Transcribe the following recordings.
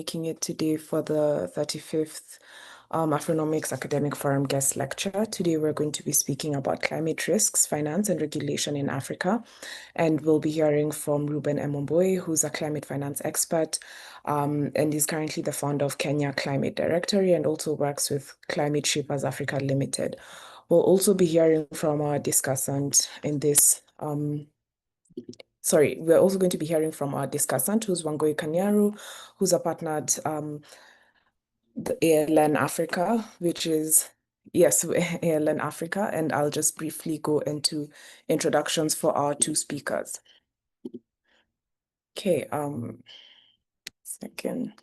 making it today for the 35th Afronomics Academic Forum guest lecture. Today we're going to be speaking about climate risks, finance and regulation in Africa. And we'll be hearing from Reuben Muhindi, who's a climate finance expert and is currently the founder of Kenya Climate Directory and also works with Climate Shapers Africa Limited. We'll also be hearing from our discussant in this we're also going to be hearing from our discussant, who's Wangui Kaniaru, who's a partner at the ALN Africa, which is, yes, ALN Africa, and I'll just briefly go into introductions for our two speakers. Okay, second.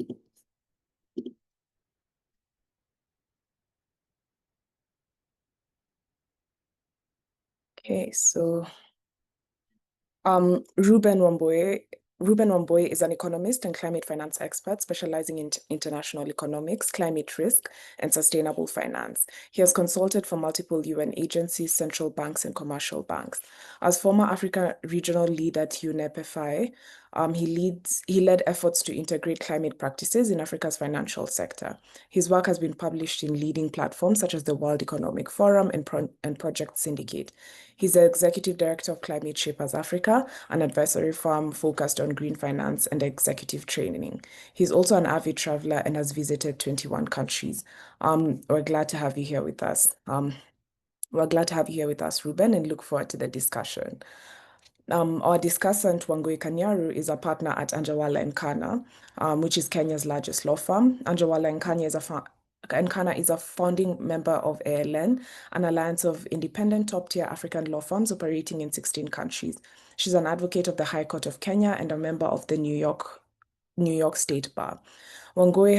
Okay, so Reuben Wambui is an economist and climate finance expert specializing in international economics, climate risk, and sustainable finance. He has consulted for multiple UN agencies, central banks, and commercial banks. As former Africa regional lead at UNEP, he led efforts to integrate climate practices in Africa's financial sector. His work has been published in leading platforms such as the World Economic Forum and Project Syndicate. He's the executive director of Climate Shapers Africa, an advisory firm focused on green finance and executive training. He's also an avid traveler and has visited 21 countries. We're glad to have you here with us. Reuben, and look forward to the discussion. Our discussant, Wangui Kaniaru, is a partner at Anjarwalla Khanna, which is Kenya's largest law firm. Anjarwalla Khanna is a founding member of ALN, an alliance of independent top-tier African law firms operating in 16 countries. She's an advocate of the High Court of Kenya and a member of the New York State Bar. Wangui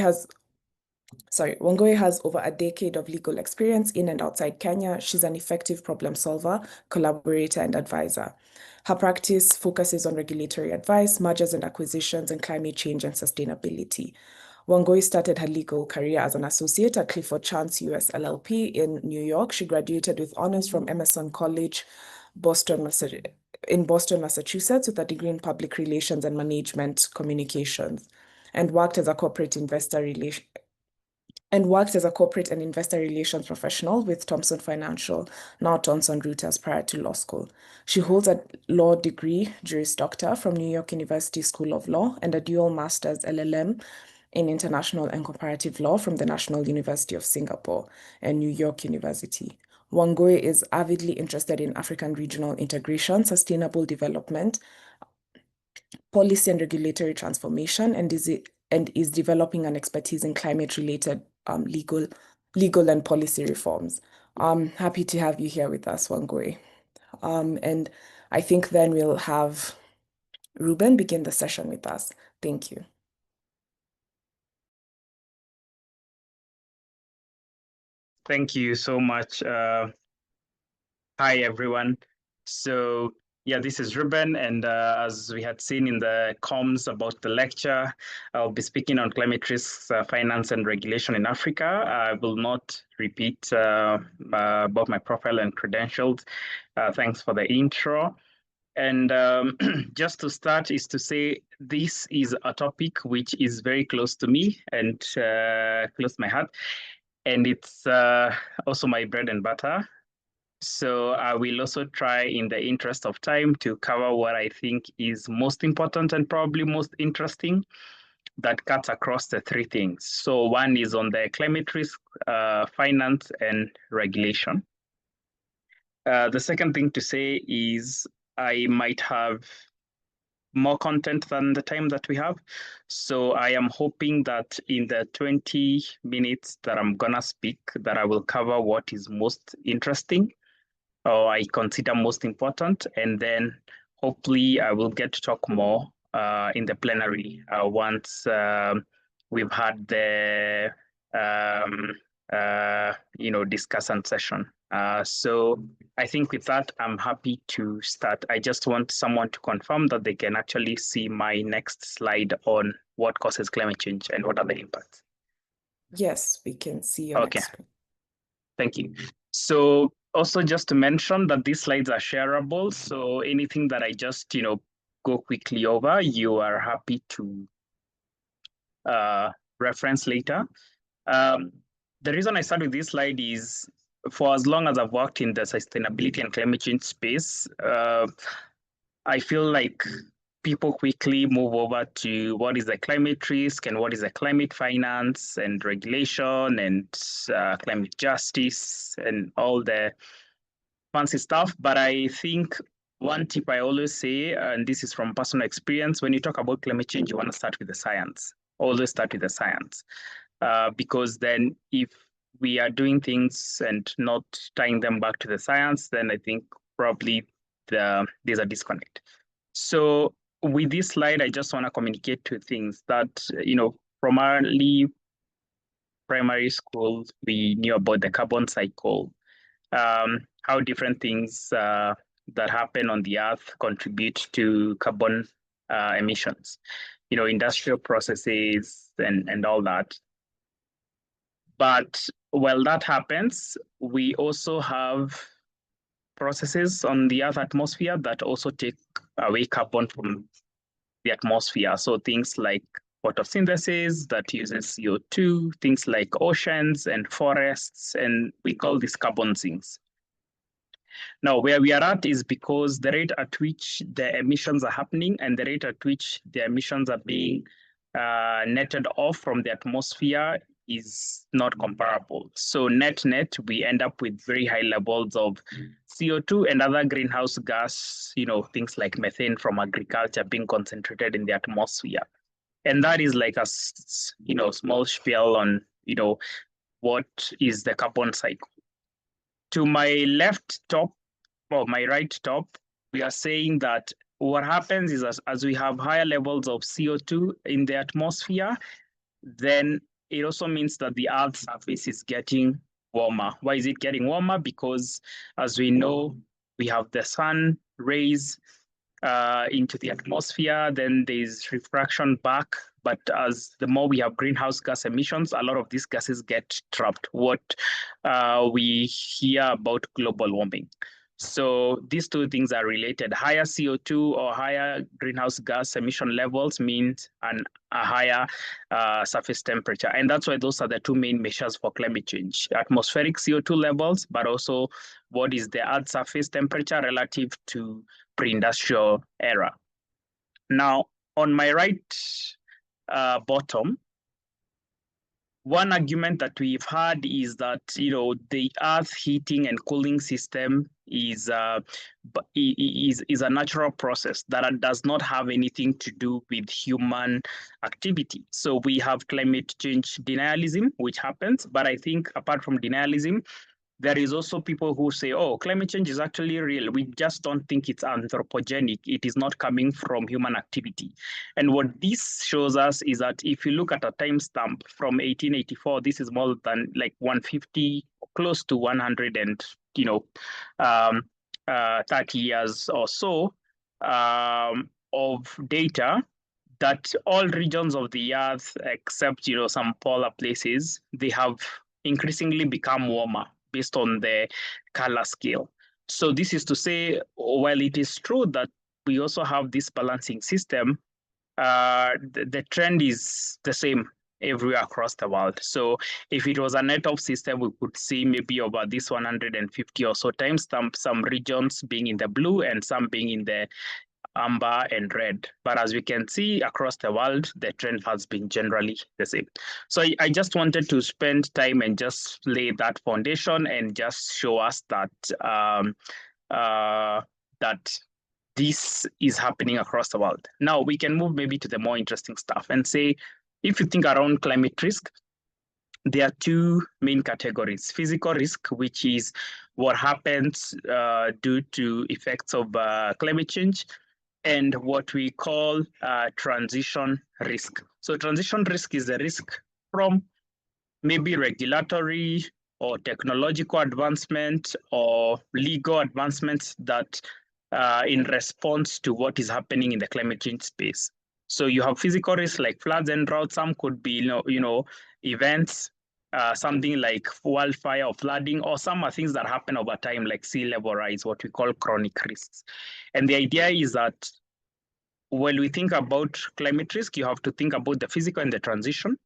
has over a decade of legal experience in and outside Kenya. She's an effective problem solver, collaborator, and advisor. Her practice focuses on regulatory advice, mergers and acquisitions, and climate change and sustainability. Wangui started her legal career as an associate at Clifford Chance US LLP in New York. She graduated with honors from Emerson College, in Boston, Massachusetts, with a degree in public relations and management communications, and worked as a corporate and investor relations professional with Thomson Financial, now Thomson Reuters, prior to law school. She holds a law degree, Juris Doctor, from New York University School of Law and a dual master's LLM in international and comparative law from the National University of Singapore and New York University. Wangui is avidly interested in African regional integration, sustainable development, policy and regulatory transformation, and is developing an expertise in climate-related legal and policy reforms. I'm happy to have you here with us, Wangui. And I think then we'll have Reuben begin the session with us. Thank you. Thank you so much. Hi, everyone. So yeah, this is Reuben, and as we had seen in the comms about the lecture, I'll be speaking on climate risks, finance and regulation in Africa. I will not repeat about my profile and credentials. Thanks for the intro. And just to start is to say this is a topic which is very close to me and close to my heart. And it's also my bread and butter. So I will also try, in the interest of time, to cover what I think is most important and probably most interesting that cuts across the three things. So one is on the climate risk, finance, and regulation. The second thing to say is I might have more content than the time that we have. So I am hoping that in the 20 minutes that I'm gonna speak, that I will cover what is most interesting or I consider most important, and then hopefully I will get to talk more in the plenary once we've had the discussant session. So I think with that, I'm happy to start. I just want someone to confirm that they can actually see my next slide on what causes climate change and what are the impacts. Yes, we can see your next screen. Thank you. So also just to mention that these slides are shareable. So anything that I just, go quickly over, you are happy to reference later. The reason I start with this slide is for as long as I've worked in the sustainability and climate change space, I feel like people quickly move over to what is the climate risk and what is the climate finance and regulation and climate justice and all the fancy stuff. But I think one tip I always say, and this is from personal experience, when you talk about climate change, you want to start with the science. Always start with the science. Because then if we are doing things and not tying them back to the science, then I think probably there's a disconnect. So with this slide, I just want to communicate two things that, from early primary school, we knew about the carbon cycle, how different things that happen on the earth contribute to carbon emissions, industrial processes and all that. But while that happens, we also have processes on the Earth atmosphere that also take away carbon from the atmosphere. So things like photosynthesis that uses CO2, things like oceans and forests, and we call these carbon sinks. Now, where we are at is because the rate at which the emissions are happening and the rate at which the emissions are being netted off from the atmosphere is not comparable. So net, we end up with very high levels of CO2 and other greenhouse gas, things like methane from agriculture being concentrated in the atmosphere. And that is like a, small spiel on, what is the carbon cycle. To my left top, or my right top, we are saying that what happens is as we have higher levels of CO2 in the atmosphere, then it also means that the Earth's surface is getting warmer. Why is it getting warmer? Because as we know, we have the sun rays into the atmosphere, then there's refraction back. But as the more we have greenhouse gas emissions, a lot of these gases get trapped. What we hear about global warming. So these two things are related. Higher CO2 or higher greenhouse gas emission levels means a higher surface temperature. And that's why those are the two main measures for climate change. Atmospheric CO2 levels, but also what is the Earth's surface temperature relative to pre-industrial era. Now, on my right bottom, one argument that we've had is that the Earth heating and cooling system is a natural process that does not have anything to do with human activity. So we have climate change denialism, which happens. But I think apart from denialism, there is also people who say, oh, climate change is actually real. We just don't think it's anthropogenic. It is not coming from human activity. And what this shows us is that if you look at a timestamp from 1884, this is more than like 150, close to 100 and 30 years or so of data that all regions of the Earth, except some polar places, they have increasingly become warmer based on the color scale. So this is to say, while it is true that we also have this balancing system, the trend is the same everywhere across the world. So if it was a net-off system, we could see maybe over this 150 or so timestamp, some regions being in the blue and some being in the amber and red. But as we can see across the world, the trend has been generally the same. So I just wanted to spend time and just lay that foundation and just show us that that this is happening across the world. Now we can move maybe to the more interesting stuff and say, if you think around climate risk, there are two main categories: physical risk, which is what happens due to effects of climate change, and what we call transition risk. So transition risk is the risk from maybe regulatory or technological advancement or legal advancements that in response to what is happening in the climate change space. So you have physical risks like floods and droughts. Some could be events, something like wildfire or flooding, or some are things that happen over time, like sea level rise, what we call chronic risks. And the idea is that when we think about climate risk, you have to think about the physical and the transition.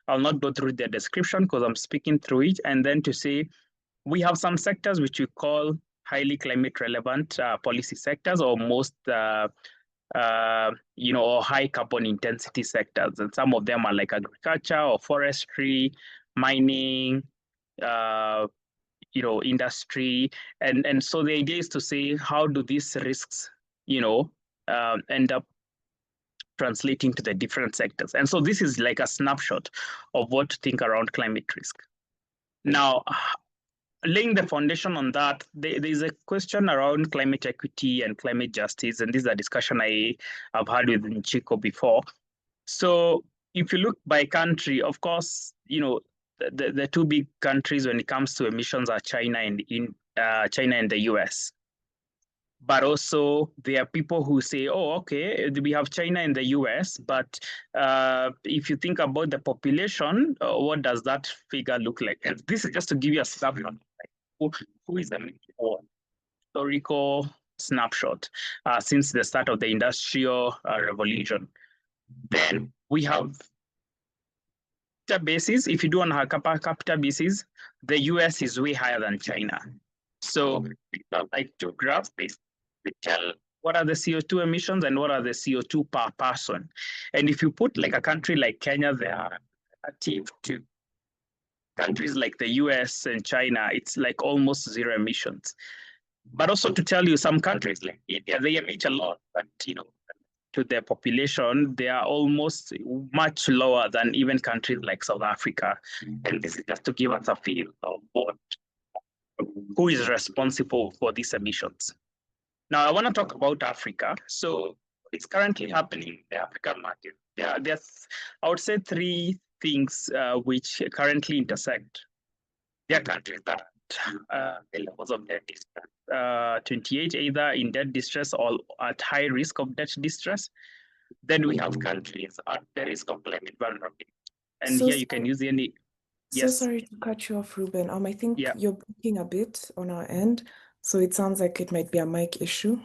I'll not go through the description because I'm speaking through it. And then to say, we have some sectors which we call highly climate relevant policy sectors, or most, or high carbon intensity sectors. And some of them are like agriculture or forestry, mining, industry. And so the idea is to say, how do these risks, end up translating to the different sectors? And so this is like a snapshot of what to think around climate risk. Now, laying the foundation on that, there's a question around climate equity and climate justice, and this is a discussion I've had with Nchiko before. So if you look by country, of course, the two big countries when it comes to emissions are China and the US. But also there are people who say, oh, okay, we have China and the US, but if you think about the population, what does that figure look like? And this is just to give you a snapshot. Who is the historical snapshot since the start of the Industrial Revolution? Then we have basis. If you do on a capita basis, the US is way higher than China. So like two graphs, they tell what are the CO2 emissions and what are the CO2 per person. And if you put like a country like Kenya, they are relative to countries like the US and China, it's like almost zero emissions. But also to tell you, some countries like India, they emit a lot, but to their population, they are almost much lower than even countries like South Africa. And this is just to give us a feel of who is responsible for these emissions. Now, I want to talk about Africa. So it's currently happening in the African market. There's, I would say, three things which currently intersect. There are countries that the levels of debt distress, 28 either in debt distress or at high risk of debt distress. Then we have countries at the risk of climate vulnerability. And here you can use any. Yes. So sorry to cut you off, Reuben. I think you're breaking a bit on our end, so it sounds like it might be a mic issue.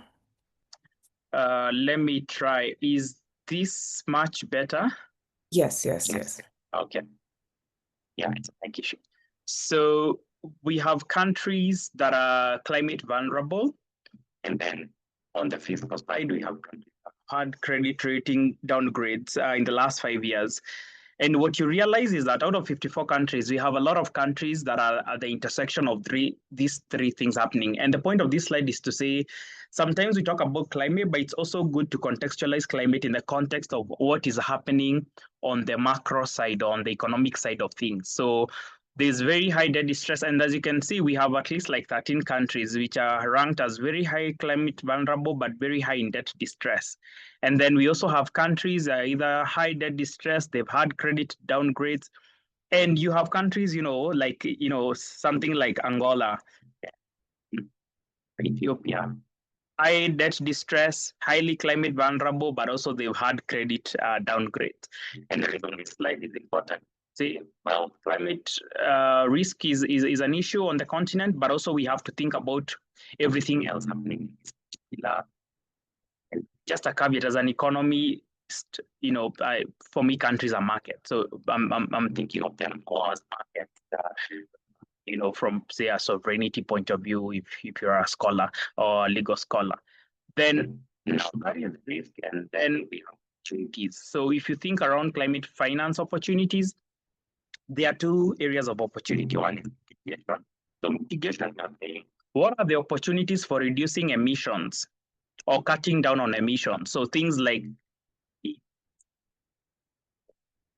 Let me try. Is this much better? Yes. Okay. Yeah, it's a mic issue. So we have countries that are climate vulnerable, and then on the fiscal side, we have countries that had credit rating downgrades in the last 5 years. And what you realize is that out of 54 countries, we have a lot of countries that are at the intersection of these three things happening. And the point of this slide is to say, sometimes we talk about climate, but it's also good to contextualize climate in the context of what is happening on the macro side, on the economic side of things. So there's very high debt distress. And as you can see, we have at least like 13 countries which are ranked as very high climate vulnerable, but very high in debt distress. And then we also have countries either high debt distress, they've had credit downgrades. And you have countries, like, something like Angola, Ethiopia, high debt distress, highly climate vulnerable, but also they've had credit downgrades. And the reason this slide is important. See, well, climate risk is an issue on the continent, but also we have to think about everything else happening. Just a caveat, as an economist, for me, countries are markets. So I'm thinking of them more as markets, from say a sovereignty point of view, if you're a scholar or a legal scholar. Then that is risk, and then we have opportunities. So if you think around climate finance opportunities, there are two areas of opportunity. One is mitigation. So mitigation, what are the opportunities for reducing emissions or cutting down on emissions? So things like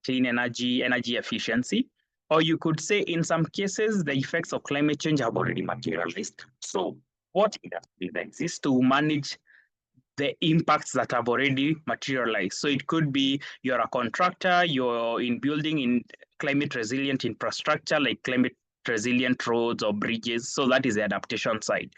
clean energy efficiency, or you could say in some cases, the effects of climate change have already materialized. So what industries exist to manage the impacts that have already materialized? So it could be you're a contractor, you're in building in climate resilient infrastructure, like climate resilient roads or bridges. So that is the adaptation side.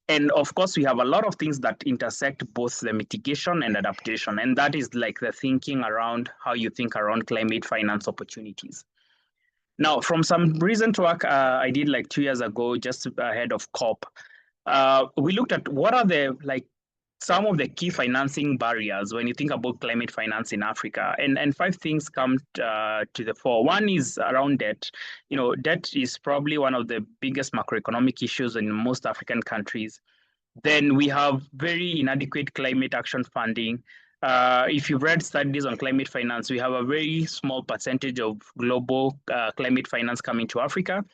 And of course, we have a lot of things that intersect both the mitigation and adaptation. And that is like the thinking around how you think around climate finance opportunities. Now, from some recent work I did like 2 years ago, just ahead of COP, we looked at what are the some of the key financing barriers when you think about climate finance in Africa. And 5 things come to the fore. One is around debt. Debt is probably one of the biggest macroeconomic issues in most African countries. Then we have very inadequate climate action funding. If you've read studies on climate finance, we have a very small percentage of global climate finance coming to Africa,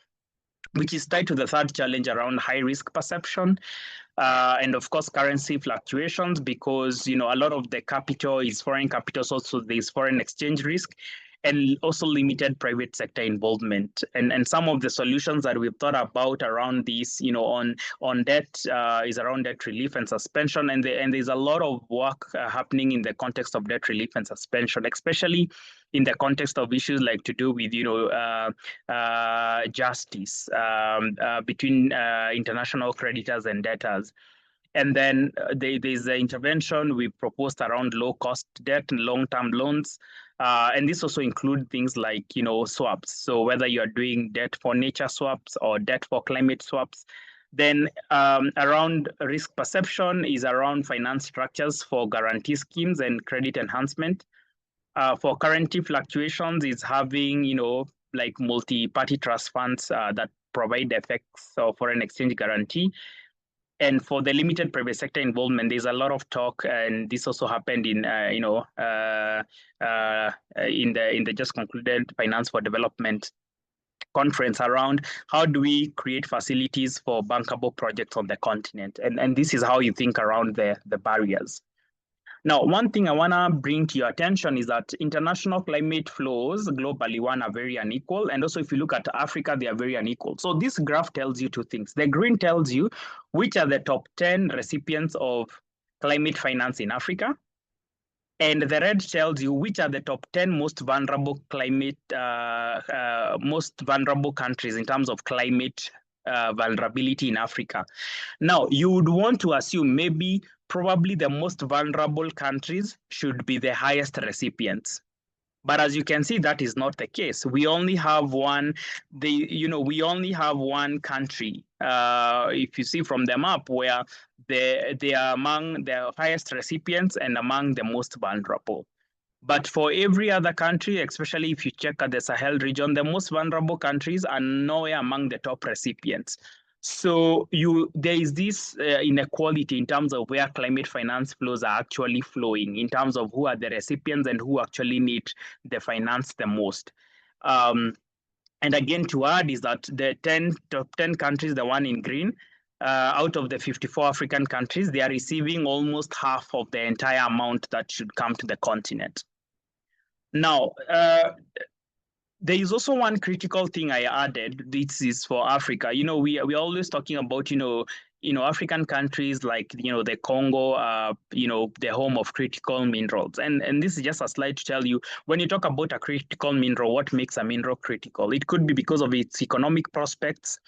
which is tied to the third challenge around high risk perception. And of course, currency fluctuations, because a lot of the capital is foreign capital, so there's foreign exchange risk, and also limited private sector involvement. And some of the solutions that we've thought about around this, on debt is around debt relief and suspension. And there's a lot of work happening in the context of debt relief and suspension, especially in the context of issues like to do with justice between international creditors and debtors. And then there's the intervention we proposed around low-cost debt and long-term loans. And this also includes things like, swaps. So whether you're doing debt for nature swaps or debt for climate swaps. Then around risk perception is around finance structures for guarantee schemes and credit enhancement. For currency fluctuations is having, like multi-party trust funds that provide effects of foreign exchange guarantee. And for the limited private sector involvement, there's a lot of talk, and this also happened in, in the just concluded Finance for Development conference around how do we create facilities for bankable projects on the continent, and this is how you think around the barriers. Now, one thing I want to bring to your attention is that international climate flows globally, are very unequal. And also, if you look at Africa, they are very unequal. So this graph tells you 2 things. The green tells you which are the top 10 recipients of climate finance in Africa. And the red tells you which are the top 10 most vulnerable most vulnerable countries in terms of climate vulnerability in Africa. Now, you would want to assume probably the most vulnerable countries should be the highest recipients. But as you can see, that is not the case. We only have one, we only have one country, if you see from the map, where they are among the highest recipients and among the most vulnerable. But for every other country, especially if you check at the Sahel region, the most vulnerable countries are nowhere among the top recipients. So there is this inequality in terms of where climate finance flows are actually flowing, in terms of who are the recipients and who actually need the finance the most. And again, to add is that the top 10 countries, the one in green, out of the 54 African countries, they are receiving almost half of the entire amount that should come to the continent. Now, there is also one critical thing I added. This is for Africa. We're always talking about, African countries like, the Congo, the home of critical minerals. And this is just a slide to tell you, when you talk about a critical mineral, what makes a mineral critical? It could be because of its economic prospects.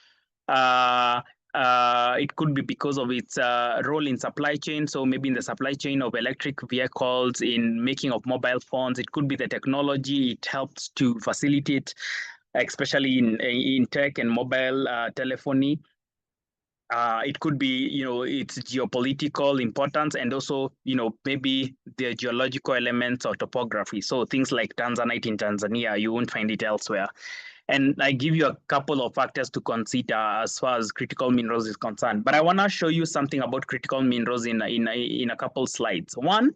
It could be because of its role in supply chain. So maybe in the supply chain of electric vehicles, in making of mobile phones. It could be the technology it helps to facilitate, especially in tech and mobile telephony. It could be, its geopolitical importance, and also, maybe the geological elements or topography. So things like Tanzanite in Tanzania, you won't find it elsewhere. And I give you a couple of factors to consider as far as critical minerals is concerned. But I want to show you something about critical minerals in a couple slides. One,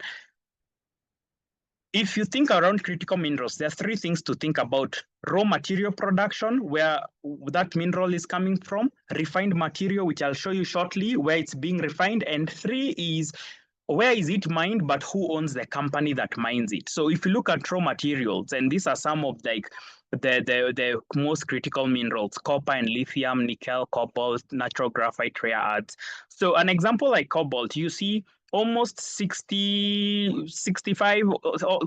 if you think around critical minerals, there are 3 things to think about: raw material production, where that mineral is coming from; refined material, which I'll show you shortly, where it's being refined; and 3 is where is it mined, but who owns the company that mines it. So if you look at raw materials, and these are some of the most critical minerals: copper and lithium, nickel, cobalt, natural graphite, rare earths. So an example like cobalt, you see almost 65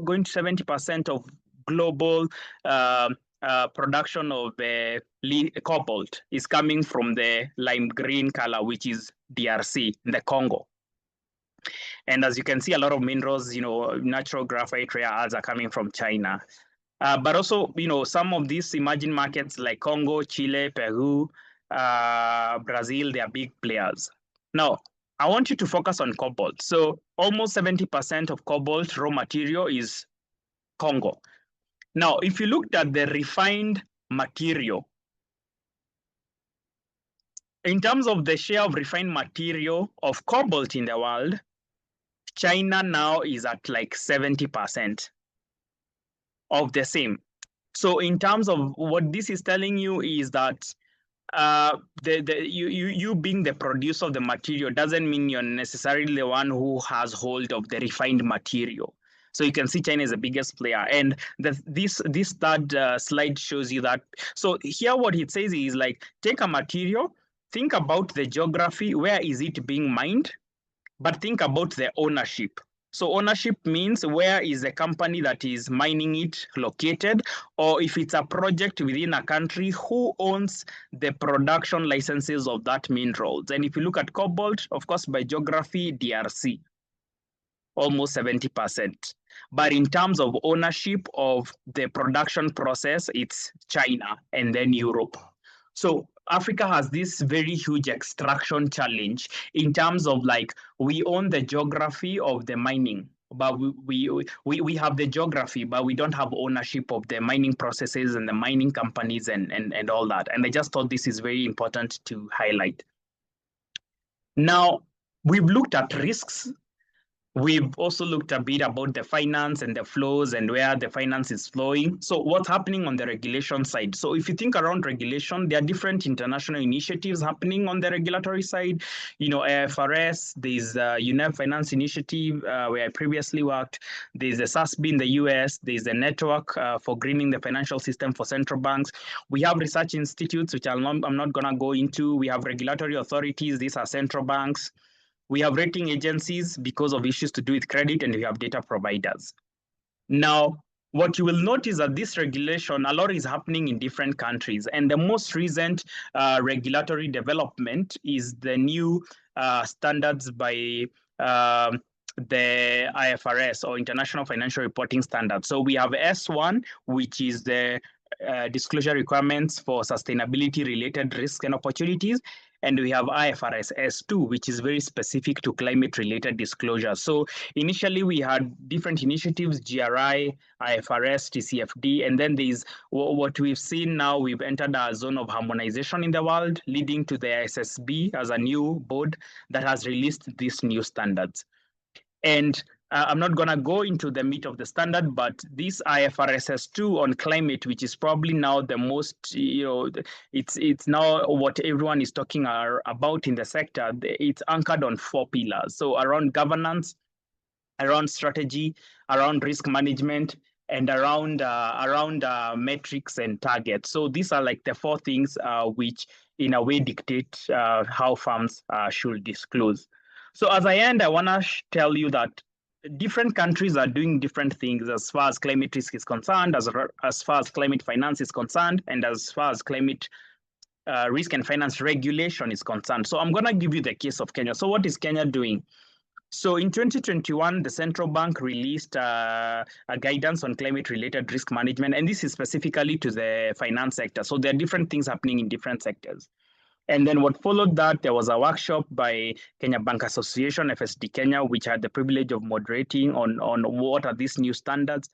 going to 70% of global production of cobalt is coming from the lime green color, which is DRC, in the Congo. And as you can see, a lot of minerals, natural graphite, rare earths are coming from China. But also, some of these emerging markets like Congo, Chile, Peru, Brazil, they are big players. Now, I want you to focus on cobalt. So almost 70% of cobalt raw material is Congo. Now, if you looked at the refined material, in terms of the share of refined material of cobalt in the world, China now is at like 70% of the same. So in terms of what this is telling you is that you being the producer of the material doesn't mean you're necessarily the one who has hold of the refined material. So you can see China is the biggest player, and this third slide shows you that. So here what it says is like, take a material, think about the geography, where is it being mined, but think about the ownership. So ownership means where is the company that is mining it located, or if it's a project within a country, who owns the production licenses of that minerals. And if you look at cobalt, of course, by geography, DRC, almost 70%. But in terms of ownership of the production process, it's China and then Europe. So Africa has this very huge extraction challenge in terms of like, we own the geography of the mining, but we have the geography, but we don't have ownership of the mining processes and the mining companies and all that. And I just thought this is very important to highlight. Now, we've looked at risks. We've also looked a bit about the finance and the flows and where the finance is flowing. So what's happening on the regulation side? So if you think around regulation, there are different international initiatives happening on the regulatory side. You know, AFRS, there's UNEP Finance Initiative, where I previously worked. There's the SASB in the US. There's the Network for Greening the Financial System for Central Banks. We have research institutes, which I'm not going to go into. We have regulatory authorities. These are central banks. We have rating agencies because of issues to do with credit, and we have data providers. Now, what you will notice that this regulation, a lot is happening in different countries. And the most recent regulatory development is the new standards by the IFRS, or International Financial Reporting Standards. So we have S1, which is the disclosure requirements for sustainability-related risks and opportunities. And we have IFRS S2, which is very specific to climate-related disclosure. So initially, we had different initiatives, GRI, IFRS, TCFD, and then there's what we've seen now. We've entered a zone of harmonization in the world, leading to the SSB as a new board that has released these new standards. And I'm not going to go into the meat of the standard, but this IFRS S2 on climate, which is probably now the most, it's now what everyone is talking about in the sector. It's anchored on 4 pillars. So around governance, around strategy, around risk management, and around metrics and targets. So these are like the 4 things which in a way dictate how firms should disclose. So as I end, I want to tell you that different countries are doing different things as far as climate risk is concerned, as far as climate finance is concerned, and as far as climate risk and finance regulation is concerned. So I'm going to give you the case of Kenya. So what is Kenya doing? So in 2021, the central bank released a guidance on climate-related risk management, and this is specifically to the finance sector. So there are different things happening in different sectors. And then what followed that, there was a workshop by Kenya Bank Association, FSD Kenya, which had the privilege of moderating on what are these new standards.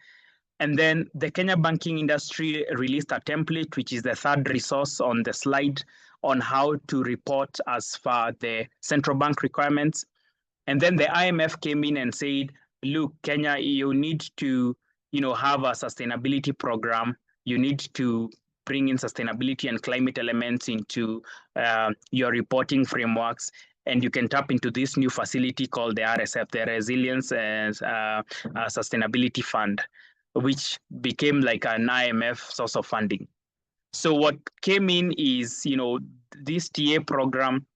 And then the Kenya banking industry released a template, which is the third resource on the slide, on how to report as far the central bank requirements. And then the IMF came in and said, look, Kenya, you need to have a sustainability program. You need to bring in sustainability and climate elements into your reporting frameworks. And you can tap into this new facility called the RSF, the Resilience and Sustainability Fund, which became like an IMF source of funding. So what came in is, this TA program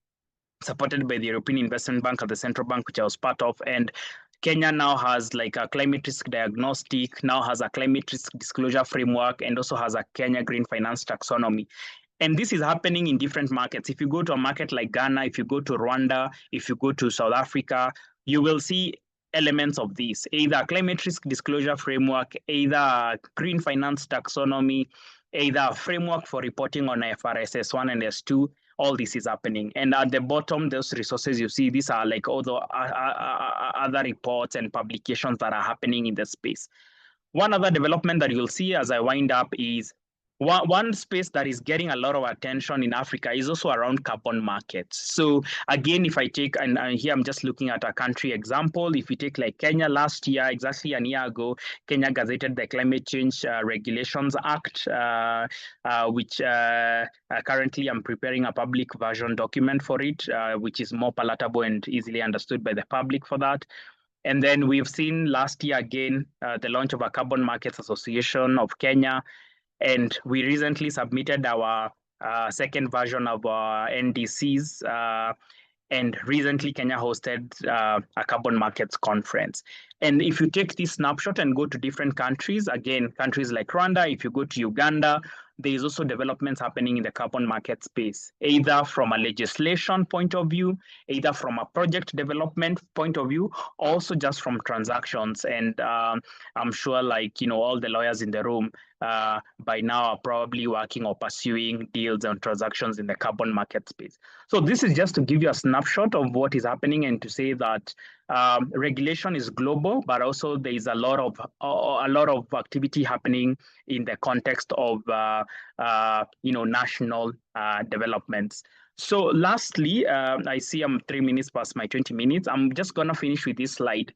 supported by the European Investment Bank and the Central Bank, which I was part of. And Kenya now has like a climate risk diagnostic, now has a climate risk disclosure framework, and also has a Kenya Green Finance taxonomy. And this is happening in different markets. If you go to a market like Ghana, if you go to Rwanda, if you go to South Africa, you will see elements of this, either climate risk disclosure framework, either green finance taxonomy, either a framework for reporting on IFRS S1 and S2, all this is happening. And at the bottom, those resources you see, these are like all the other reports and publications that are happening in the space. One other development that you'll see as I wind up is one space that is getting a lot of attention in Africa is also around carbon markets. So again, if I take, and here I'm just looking at a country example, if you take like Kenya last year, exactly a year ago, Kenya gazetted the Climate Change Regulations Act, which currently I'm preparing a public version document for it, which is more palatable and easily understood by the public for that. And then we've seen last year again, the launch of a Carbon Markets Association of Kenya. And we recently submitted our second version of our NDCs. And recently, Kenya hosted a carbon markets conference. And if you take this snapshot and go to different countries, again, countries like Rwanda, if you go to Uganda, there is also developments happening in the carbon market space, either from a legislation point of view, either from a project development point of view, also just from transactions. And I'm sure, like, all the lawyers in the room by now are probably working or pursuing deals and transactions in the carbon market space. So this is just to give you a snapshot of what is happening and to say that regulation is global, but also there is a lot of activity happening in the context of national developments. So lastly, I see I'm 3 minutes past my 20 minutes. I'm just going to finish with this slide,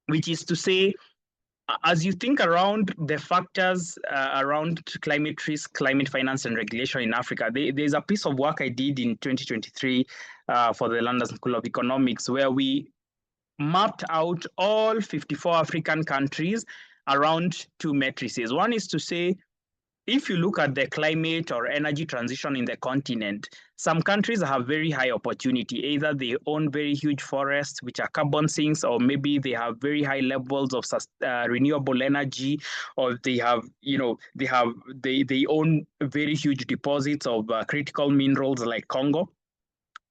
which is to say, as you think around the factors around climate risk, climate finance, and regulation in Africa, there's a piece of work I did in 2023 for the London School of Economics, where we mapped out all 54 African countries around two matrices. One is to say, if you look at the climate or energy transition in the continent, some countries have very high opportunity. Either they own very huge forests, which are carbon sinks, or maybe they have very high levels of renewable energy, or they have, they own very huge deposits of critical minerals like Congo.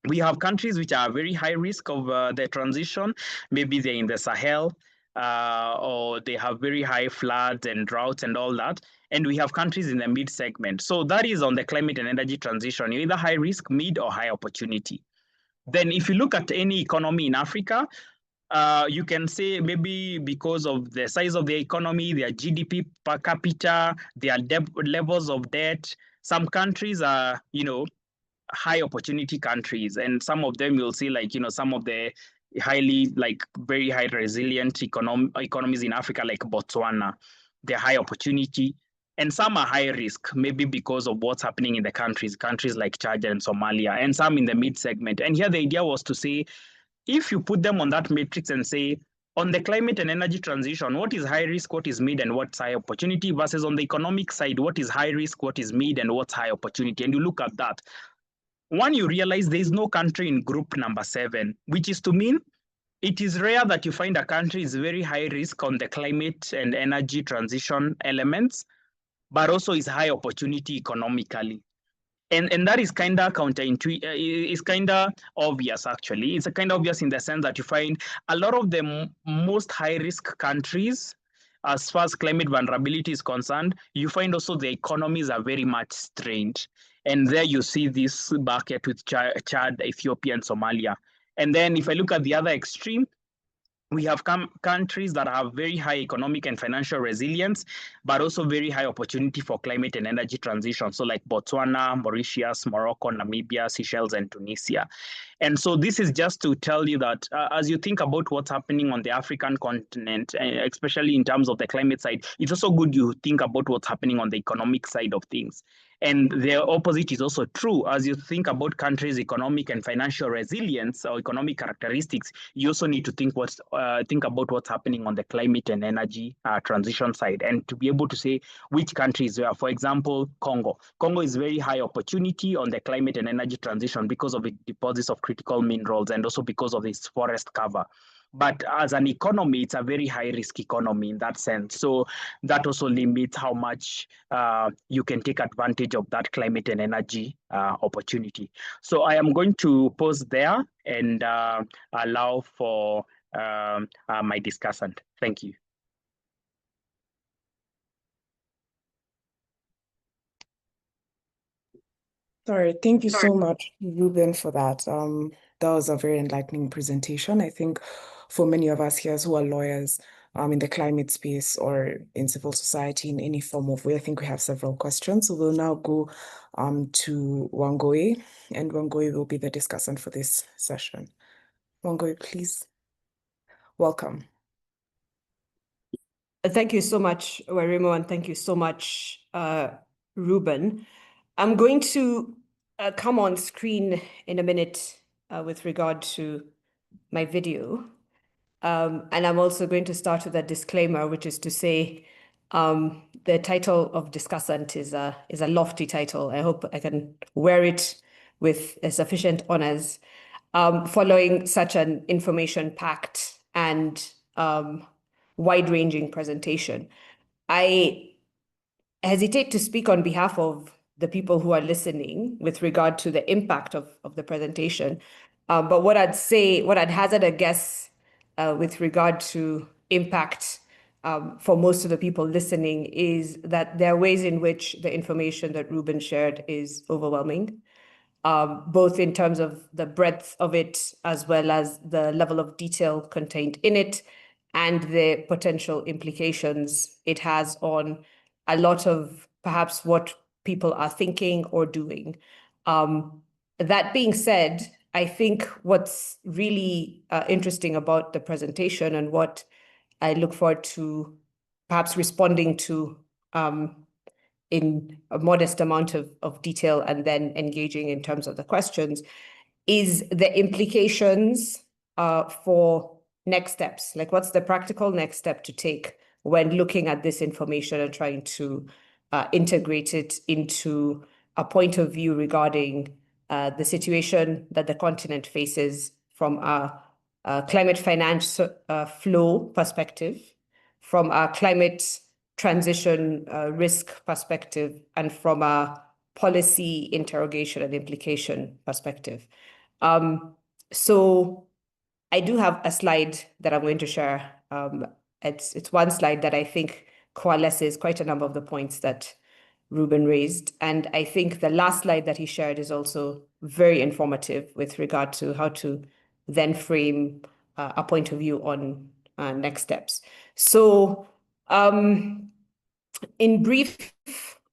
We have countries which are very high risk of the transition. Maybe they're in the Sahel, or they have very high floods and droughts and all that. And we have countries in the mid segment. So that is on the climate and energy transition, either high risk, mid, or high opportunity. Then if you look at any economy in Africa, you can say maybe because of the size of the economy, their GDP per capita, their levels of debt, some countries are, high opportunity countries. And some of them you'll see, like, some of the highly, like, very high resilient economies in Africa, like Botswana, they're high opportunity. And some are high risk, maybe because of what's happening in the countries like Chad and Somalia, and some in the mid segment. And here the idea was to say, if you put them on that matrix and say, on the climate and energy transition, what is high risk, what is mid, and what's high opportunity, versus on the economic side, what is high risk, what is mid, and what's high opportunity. And you look at that, one, you realize there is no country in group number 7, which is to mean it is rare that you find a country is very high risk on the climate and energy transition elements, but also is high opportunity economically. And that is kind of counterintuitive. It's kind of obvious, actually. It's kind of obvious in the sense that you find a lot of the most high risk countries, as far as climate vulnerability is concerned, you find also the economies are very much strained. And there you see this bucket with Chad, Ethiopia, and Somalia. And then if I look at the other extreme, we have countries that have very high economic and financial resilience, but also very high opportunity for climate and energy transition. So like Botswana, Mauritius, Morocco, Namibia, Seychelles, and Tunisia. And so this is just to tell you that as you think about what's happening on the African continent, especially in terms of the climate side, it's also good you think about what's happening on the economic side of things. And the opposite is also true. As you think about countries' economic and financial resilience or economic characteristics, you also need to think about what's happening on the climate and energy transition side, and to be able to say which countries are. For example, Congo. Congo is very high opportunity on the climate and energy transition because of its deposits of critical minerals and also because of its forest cover. But as an economy, it's a very high-risk economy in that sense. So that also limits how much you can take advantage of that climate and energy opportunity. So I am going to pause there and allow for my discussant. Thank you. Sorry, thank you so much, Ruben, for that. That was a very enlightening presentation. I think for many of us here who are lawyers, in the climate space or in civil society in any form of way, I think we have several questions. So we'll now go to Wangui, and Wangui will be the discussant for this session. Wangui, please. Welcome. Thank you so much, Warimo, and thank you so much, Ruben. I'm going to come on screen in a minute with regard to my video. And I'm also going to start with a disclaimer, which is to say the title of Discussant is a lofty title. I hope I can wear it with sufficient honors following such an information-packed and wide-ranging presentation. I hesitate to speak on behalf of the people who are listening with regard to the impact of the presentation. But what I'd hazard a guess with regard to impact for most of the people listening is that there are ways in which the information that Reuben shared is overwhelming, both in terms of the breadth of it as well as the level of detail contained in it and the potential implications it has on a lot of perhaps what people are thinking or doing. That being said, I think what's really interesting about the presentation and what I look forward to perhaps responding to in a modest amount of detail and then engaging in terms of the questions is the implications for next steps. Like, what's the practical next step to take when looking at this information and trying to integrate it into a point of view regarding the situation that the continent faces from a climate finance flow perspective, from a climate transition risk perspective, and from a policy interrogation and implication perspective. So I do have a slide that I'm going to share. It's one slide that I think coalesces quite a number of the points that Reuben raised. And I think the last slide that he shared is also very informative with regard to how to then frame a point of view on next steps. So in brief,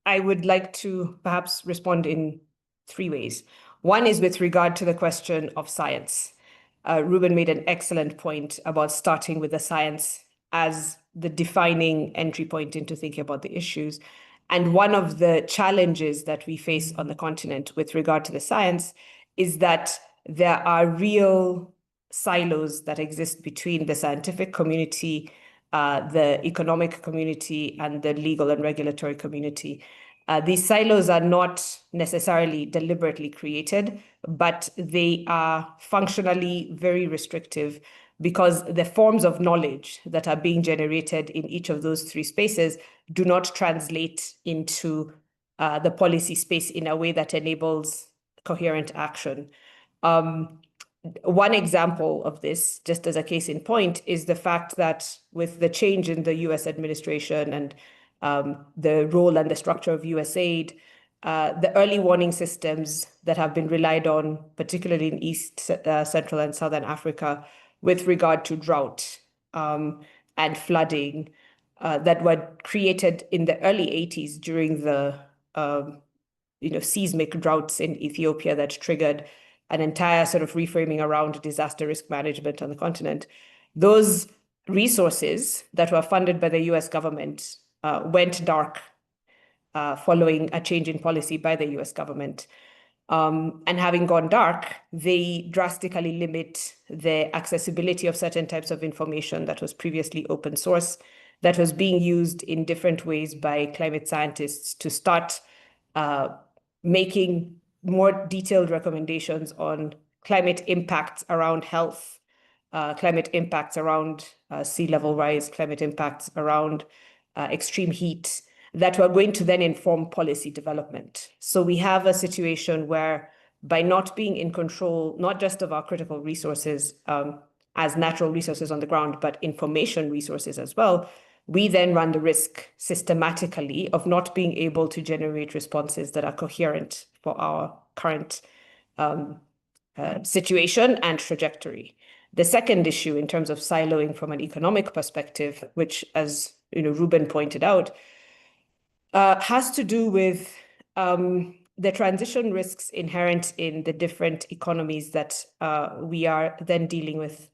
I would like to perhaps respond in three ways. One is with regard to the question of science. Reuben made an excellent point about starting with the science as the defining entry point into thinking about the issues. And one of the challenges that we face on the continent with regard to the science is that there are real silos that exist between the scientific community, the economic community, and the legal and regulatory community. These silos are not necessarily deliberately created, but they are functionally very restrictive because the forms of knowledge that are being generated in each of those three spaces do not translate into the policy space in a way that enables coherent action. One example of this, just as a case in point, is the fact that with the change in the US administration and the role and the structure of US aid, the early warning systems that have been relied on, particularly in East, Central, and Southern Africa, with regard to drought and flooding that were created in the early 80s during the seismic droughts in Ethiopia that triggered an entire sort of reframing around disaster risk management on the continent. Those resources that were funded by the US government went dark following a change in policy by the US government. And having gone dark, they drastically limit the accessibility of certain types of information that was previously open source, that was being used in different ways by climate scientists to start making more detailed recommendations on climate impacts around health, climate impacts around sea level rise, climate impacts around extreme heat, that were going to then inform policy development. So we have a situation where by not being in control, not just of our critical resources as natural resources on the ground, but information resources as well, we then run the risk systematically of not being able to generate responses that are coherent for our current situation and trajectory. The second issue in terms of siloing from an economic perspective, which, as Reuben pointed out, has to do with the transition risks inherent in the different economies that we are then dealing with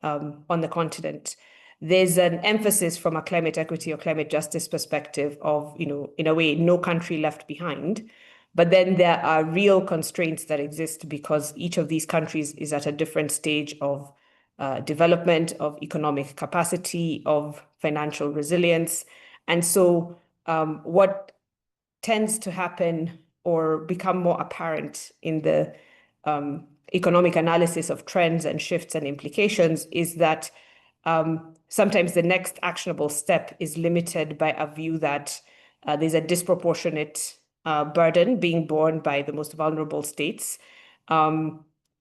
on the continent. There's an emphasis from a climate equity or climate justice perspective of, in a way, no country left behind. But then there are real constraints that exist because each of these countries is at a different stage of development, of economic capacity, of financial resilience. And so what tends to happen or become more apparent in the economic analysis of trends and shifts and implications is that sometimes the next actionable step is limited by a view that there's a disproportionate burden being borne by the most vulnerable states,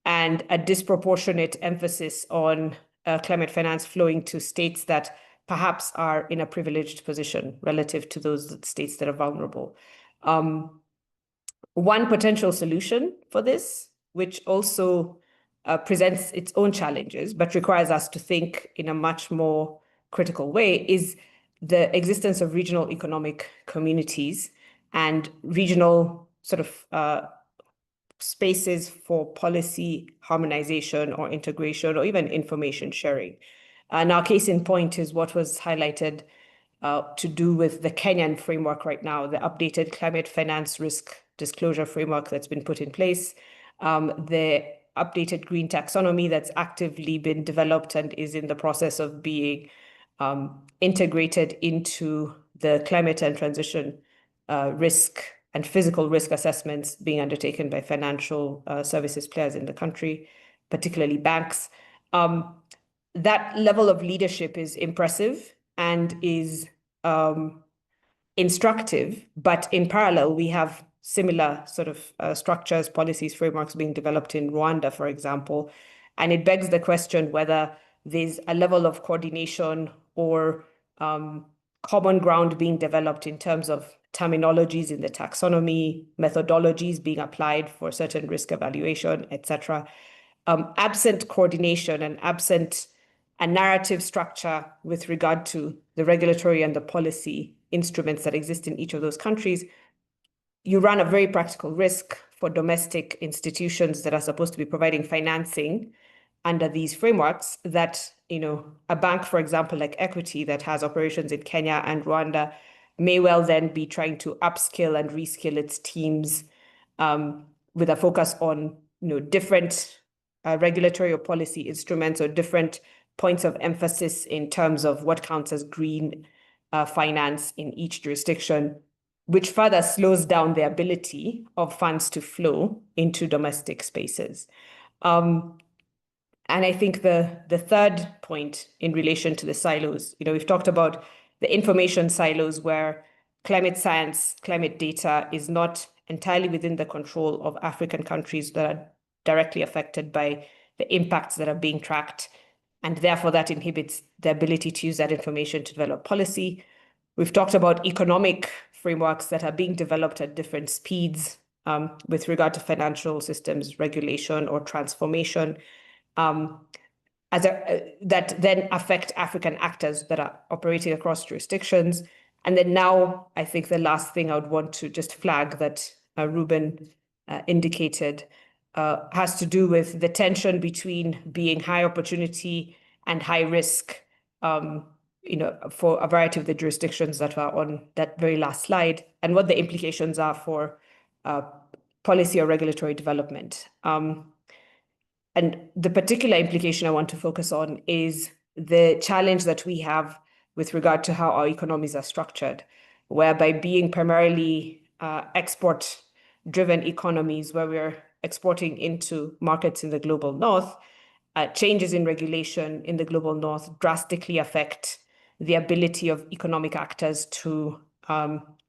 and a disproportionate emphasis on climate finance flowing to states that perhaps are in a privileged position relative to those states that are vulnerable. One potential solution for this, which also presents its own challenges, but requires us to think in a much more critical way, is the existence of regional economic communities and regional sort of spaces for policy harmonization or integration or even information sharing. And our case in point is what was highlighted to do with the Kenyan framework right now, the updated climate finance risk disclosure framework that's been put in place, the updated green taxonomy that's actively been developed and is in the process of being integrated into the climate and transition risk and physical risk assessments being undertaken by financial services players in the country, particularly banks. That level of leadership is impressive and is instructive, but in parallel, we have similar sort of structures, policies, frameworks being developed in Rwanda, for example. And it begs the question whether there's a level of coordination or common ground being developed in terms of terminologies in the taxonomy, methodologies being applied for certain risk evaluation, etc. Absent coordination and absent a narrative structure with regard to the regulatory and the policy instruments that exist in each of those countries, you run a very practical risk for domestic institutions that are supposed to be providing financing under these frameworks that, a bank, for example, like Equity that has operations in Kenya and Rwanda may well then be trying to upskill and reskill its teams with a focus on, different regulatory or policy instruments or different points of emphasis in terms of what counts as green finance in each jurisdiction, which further slows down the ability of funds to flow into domestic spaces. And I think the third point in relation to the silos, we've talked about the information silos where climate science, climate data is not entirely within the control of African countries that are directly affected by the impacts that are being tracked. And therefore, that inhibits the ability to use that information to develop policy. We've talked about economic frameworks that are being developed at different speeds with regard to financial systems regulation or transformation that then affect African actors that are operating across jurisdictions. And then now, I think the last thing I would want to just flag that Reuben indicated has to do with the tension between being high opportunity and high risk, for a variety of the jurisdictions that are on that very last slide, and what the implications are for policy or regulatory development. And the particular implication I want to focus on is the challenge that we have with regard to how our economies are structured, whereby being primarily export-driven economies, where we're exporting into markets in the global north, changes in regulation in the global north drastically affect the ability of economic actors to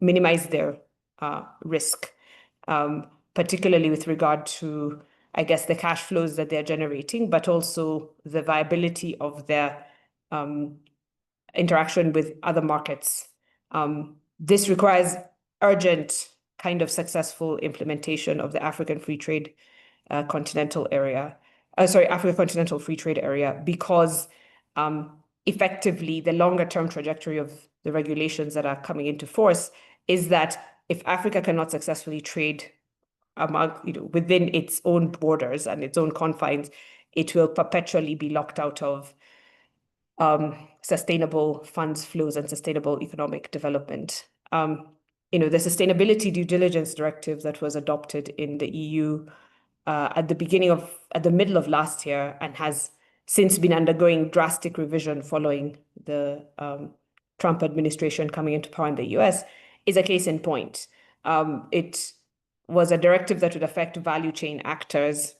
minimize their risk, particularly with regard to, I guess, the cash flows that they're generating, but also the viability of their interaction with other markets. This requires urgent kind of successful implementation of the African Free Trade Continental Area, African Continental Free Trade Area, because effectively the longer term trajectory of the regulations that are coming into force is that if Africa cannot successfully trade within its own borders and its own confines, it will perpetually be locked out of sustainable funds flows and sustainable economic development. The Sustainability Due Diligence Directive that was adopted in the EU at the middle of last year and has since been undergoing drastic revision following the Trump administration coming into power in the US is a case in point. It was a directive that would affect value chain actors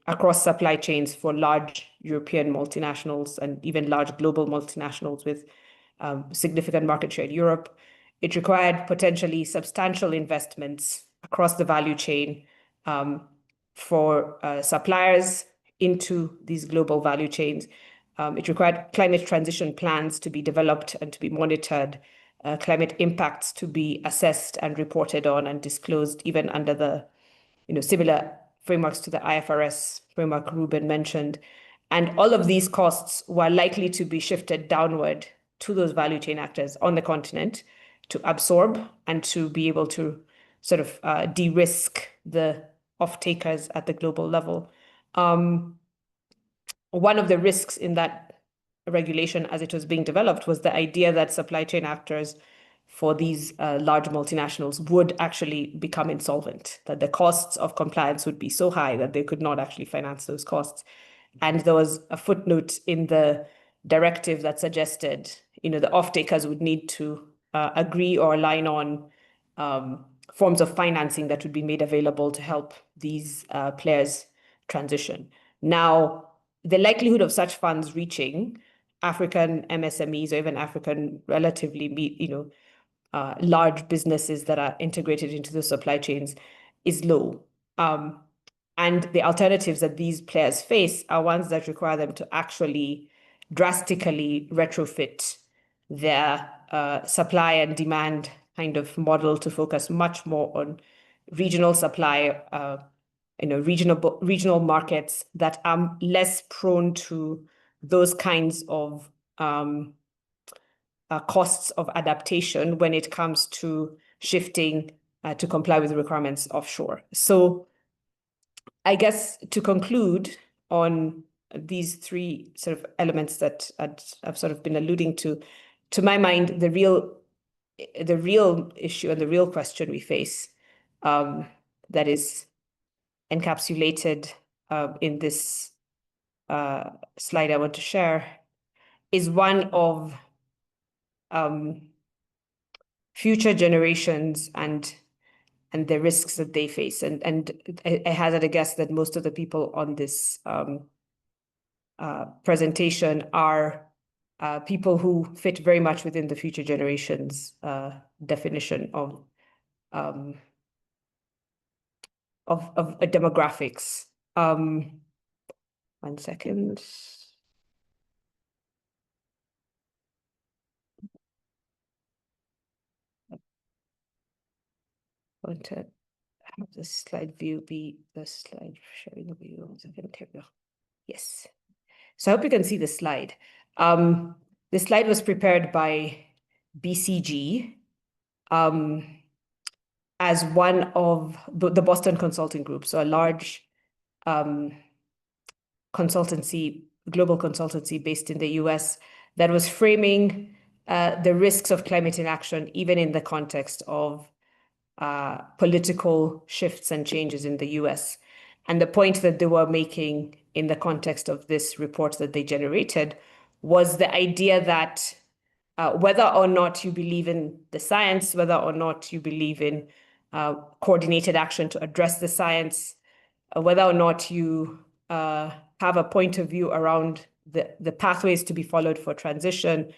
across supply chains for large European multinationals and even large global multinationals with significant market share in Europe. It required potentially substantial investments across the value chain for suppliers into these global value chains. It required climate transition plans to be developed and to be monitored, climate impacts to be assessed and reported on and disclosed, even under the similar frameworks to the IFRS framework Reuben mentioned. And all of these costs were likely to be shifted downward to those value chain actors on the continent to absorb and to be able to sort of de-risk the off-takers at the global level. One of the risks in that regulation as it was being developed was the idea that supply chain actors for these large multinationals would actually become insolvent, that the costs of compliance would be so high that they could not actually finance those costs. And there was a footnote in the directive that suggested, the off-takers would need to agree or align on forms of financing that would be made available to help these players transition. Now, the likelihood of such funds reaching African MSMEs or even African relatively, large businesses that are integrated into the supply chains is low. And the alternatives that these players face are ones that require them to actually drastically retrofit their supply and demand kind of model to focus much more on regional supply, regional markets that are less prone to those kinds of costs of adaptation when it comes to shifting to comply with the requirements offshore. So I guess to conclude on these three sort of elements that I've sort of been alluding to my mind, the real issue and the real question we face that is encapsulated in this slide I want to share is one of future generations and the risks that they face. And I hazard a guess that most of the people on this presentation are people who fit very much within the future generations definition of demographics. 1 second. I'm going to have the slide view be the slide showing the view. 1 second, here we go. Yes. So I hope you can see the slide. The slide was prepared by BCG as one of the Boston Consulting Group, so a large consultancy, global consultancy based in the US that was framing the risks of climate inaction, even in the context of political shifts and changes in the US. And the point that they were making in the context of this report that they generated was the idea that whether or not you believe in the science, whether or not you believe in coordinated action to address the science, whether or not you have a point of view around the pathways to be followed for transition,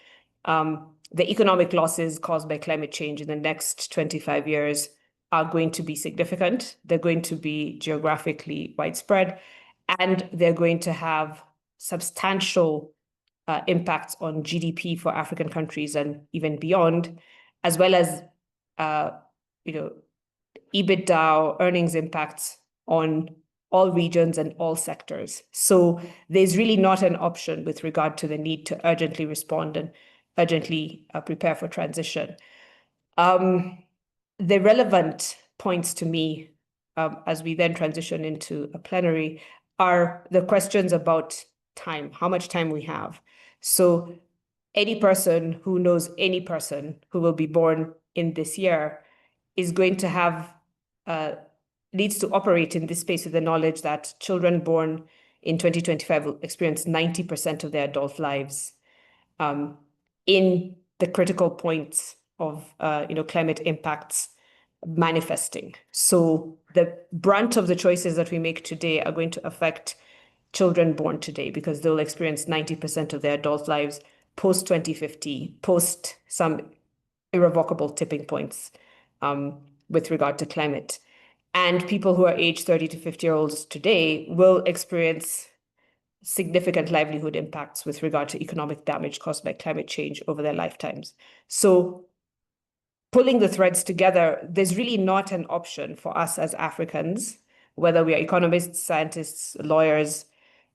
the economic losses caused by climate change in the next 25 years are going to be significant. They're going to be geographically widespread, and they're going to have substantial impacts on GDP for African countries and even beyond, as well as EBITDA or earnings impacts on all regions and all sectors. So there's really not an option with regard to the need to urgently respond and urgently prepare for transition. The relevant points to me, as we then transition into a plenary, are the questions about time, how much time we have. So any person who knows any person who will be born in this year is going to have, needs to operate in this space with the knowledge that children born in 2025 will experience 90% of their adult lives in the critical points of climate impacts manifesting. So the brunt of the choices that we make today are going to affect children born today because they'll experience 90% of their adult lives post 2050, post some irrevocable tipping points with regard to climate. And people who are aged 30 to 50-year-olds today will experience significant livelihood impacts with regard to economic damage caused by climate change over their lifetimes. So pulling the threads together, there's really not an option for us as Africans, whether we are economists, scientists, lawyers,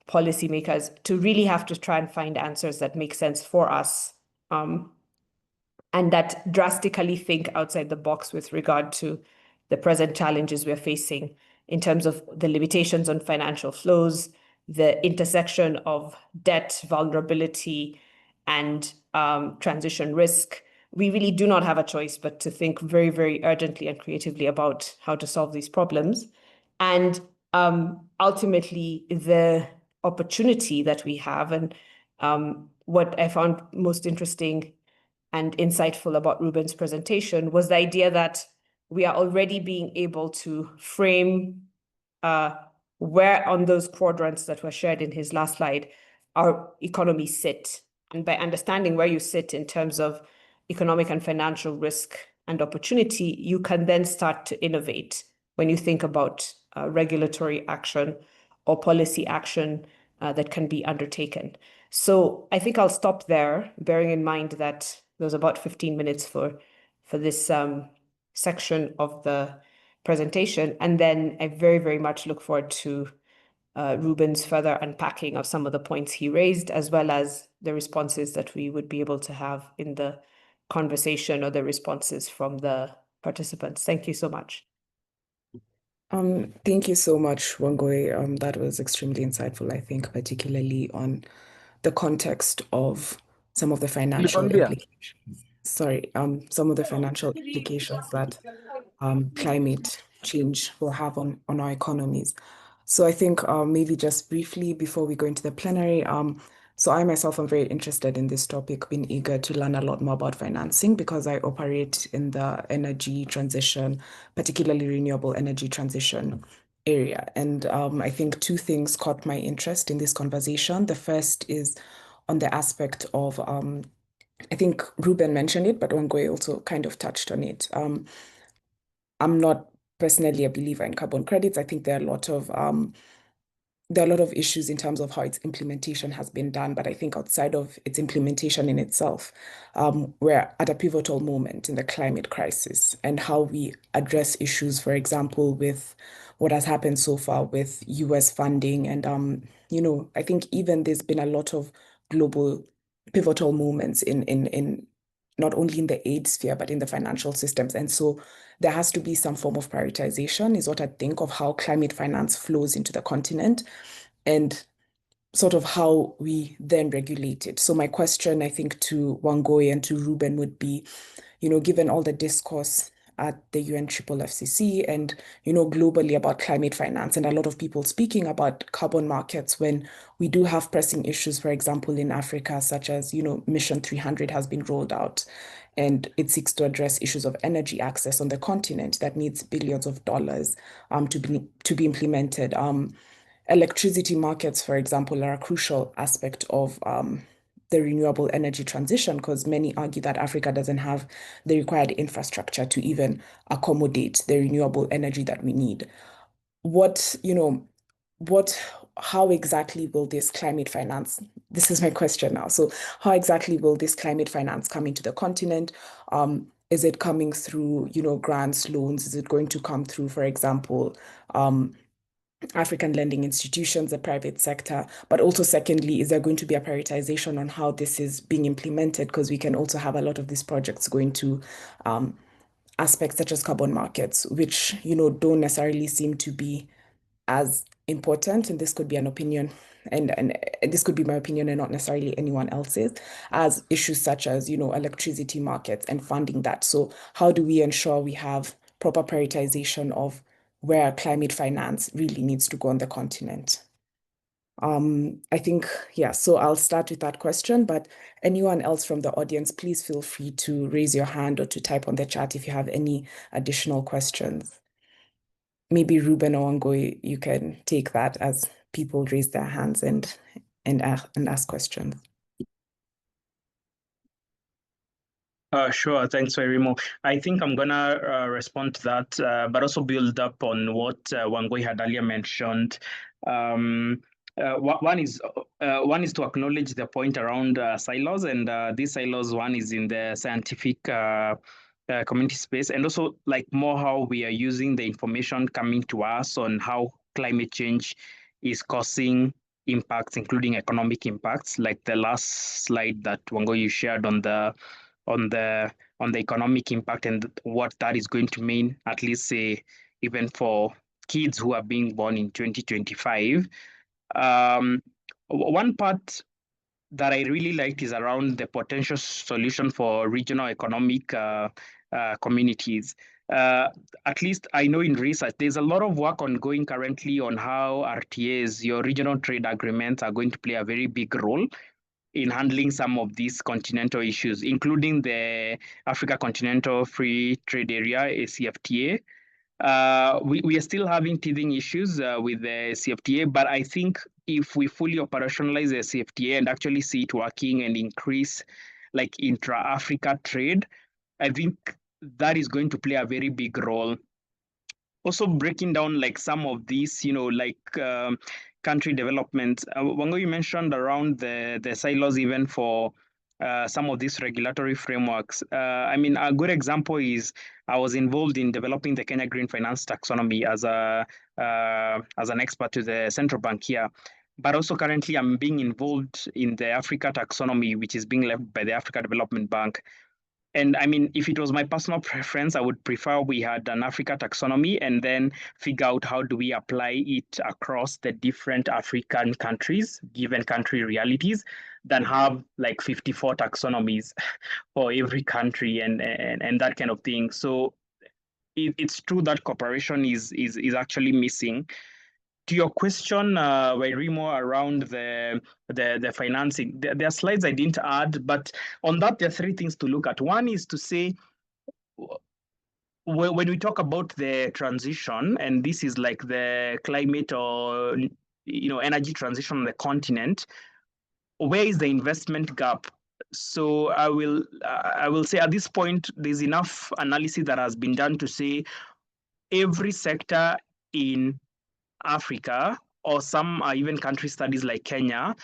policymakers, to really have to try and find answers that make sense for us and that drastically think outside the box with regard to the present challenges we're facing in terms of the limitations on financial flows, the intersection of debt, vulnerability, and transition risk. We really do not have a choice but to think very, very urgently and creatively about how to solve these problems. And ultimately, the opportunity that we have, and what I found most interesting and insightful about Reuben's presentation was the idea that we are already being able to frame where on those quadrants that were shared in his last slide our economies sit. And by understanding where you sit in terms of economic and financial risk and opportunity, you can then start to innovate when you think about regulatory action or policy action that can be undertaken. So I think I'll stop there, bearing in mind that there's about 15 minutes for this section of the presentation. And then I very, very much look forward to Reuben's further unpacking of some of the points he raised, as well as the responses that we would be able to have in the conversation or the responses from the participants. Thank you so much. Thank you so much, Wangui. That was extremely insightful, I think, particularly on the context of some of the financial implications. Some of the financial implications that climate change will have on our economies. So I think maybe just briefly before we go into the plenary, so I myself am very interested in this topic, been eager to learn a lot more about financing because I operate in the energy transition, particularly renewable energy transition area. And I think two things caught my interest in this conversation. The first is on the aspect of, I think Reuben mentioned it, but Wangui also kind of touched on it. I'm not personally a believer in carbon credits. I think there are a lot of issues in terms of how its implementation has been done, but I think outside of its implementation in itself, we're at a pivotal moment in the climate crisis and how we address issues, for example, with what has happened so far with US funding. And, I think even there's been a lot of global pivotal moments in not only in the aid sphere, but in the financial systems. And so there has to be some form of prioritization, is what I think, of how climate finance flows into the continent and sort of how we then regulate it. So my question, I think, to Wangui and to Reuben would be, given all the discourse at the UNFFCC and, globally about climate finance and a lot of people speaking about carbon markets when we do have pressing issues, for example, in Africa, such as, Mission 300 has been rolled out and it seeks to address issues of energy access on the continent that needs billions of dollars to be implemented. Electricity markets, for example, are a crucial aspect of the renewable energy transition because many argue that Africa doesn't have the required infrastructure to even accommodate the renewable energy that we need. How exactly will this climate finance, this is my question now. So how exactly will this climate finance come into the continent? is it coming through, grants, loans? Is it going to come through, for example, African lending institutions, the private sector? But also, secondly, is there going to be a prioritization on how this is being implemented? Because we can also have a lot of these projects going to aspects such as carbon markets, which, don't necessarily seem to be as important. And this could be an opinion, and this could be my opinion and not necessarily anyone else's, as issues such as, electricity markets and funding that. So how do we ensure we have proper prioritization of where climate finance really needs to go on the continent? I think, yeah, so I'll start with that question, but anyone else from the audience, please feel free to raise your hand or to type on the chat if you have any additional questions. Maybe Reuben or Wangui, you can take that as people raise their hands and ask questions. Sure, thanks very much. I think I'm gonna respond to that, but also build up on what Wangui had earlier mentioned. One is to acknowledge the point around silos, and these silos, one is in the scientific community space, and also like more how we are using the information coming to us on how climate change is causing impacts, including economic impacts, like the last slide that Wangui shared on the economic impact and what that is going to mean, at least say even for kids who are being born in 2025. One part that I really liked is around the potential solution for regional economic communities. At least I know in research, there's a lot of work ongoing currently on how RTAs, your regional trade agreements, are going to play a very big role in handling some of these continental issues, including the Africa Continental Free Trade Area, ACFTA. We are still having teething issues with the CFTA, but I think if we fully operationalize the CFTA and actually see it working and increase like intra-Africa trade, I think that is going to play a very big role. Also breaking down like some of these, country development. Wangui, you mentioned around the silos even for some of these regulatory frameworks. I mean, a good example is I was involved in developing the Kenya Green Finance Taxonomy as an expert to the central bank here. But also currently I'm being involved in the Africa Taxonomy, which is being led by the Africa Development Bank. And I mean, if it was my personal preference, I would prefer we had an Africa taxonomy and then figure out how do we apply it across the different African countries, given country realities, than have like 54 taxonomies for every country and that kind of thing. So it's true that cooperation is actually missing. To your question, Wairimo, around the financing, there are slides I didn't add, but on that, there are three things to look at. One is to say, when we talk about the transition, and this is like the climate or energy transition on the continent, where is the investment gap? So I will say at this point, there's enough analysis that has been done to say every sector in Africa, or some even country studies like Kenya,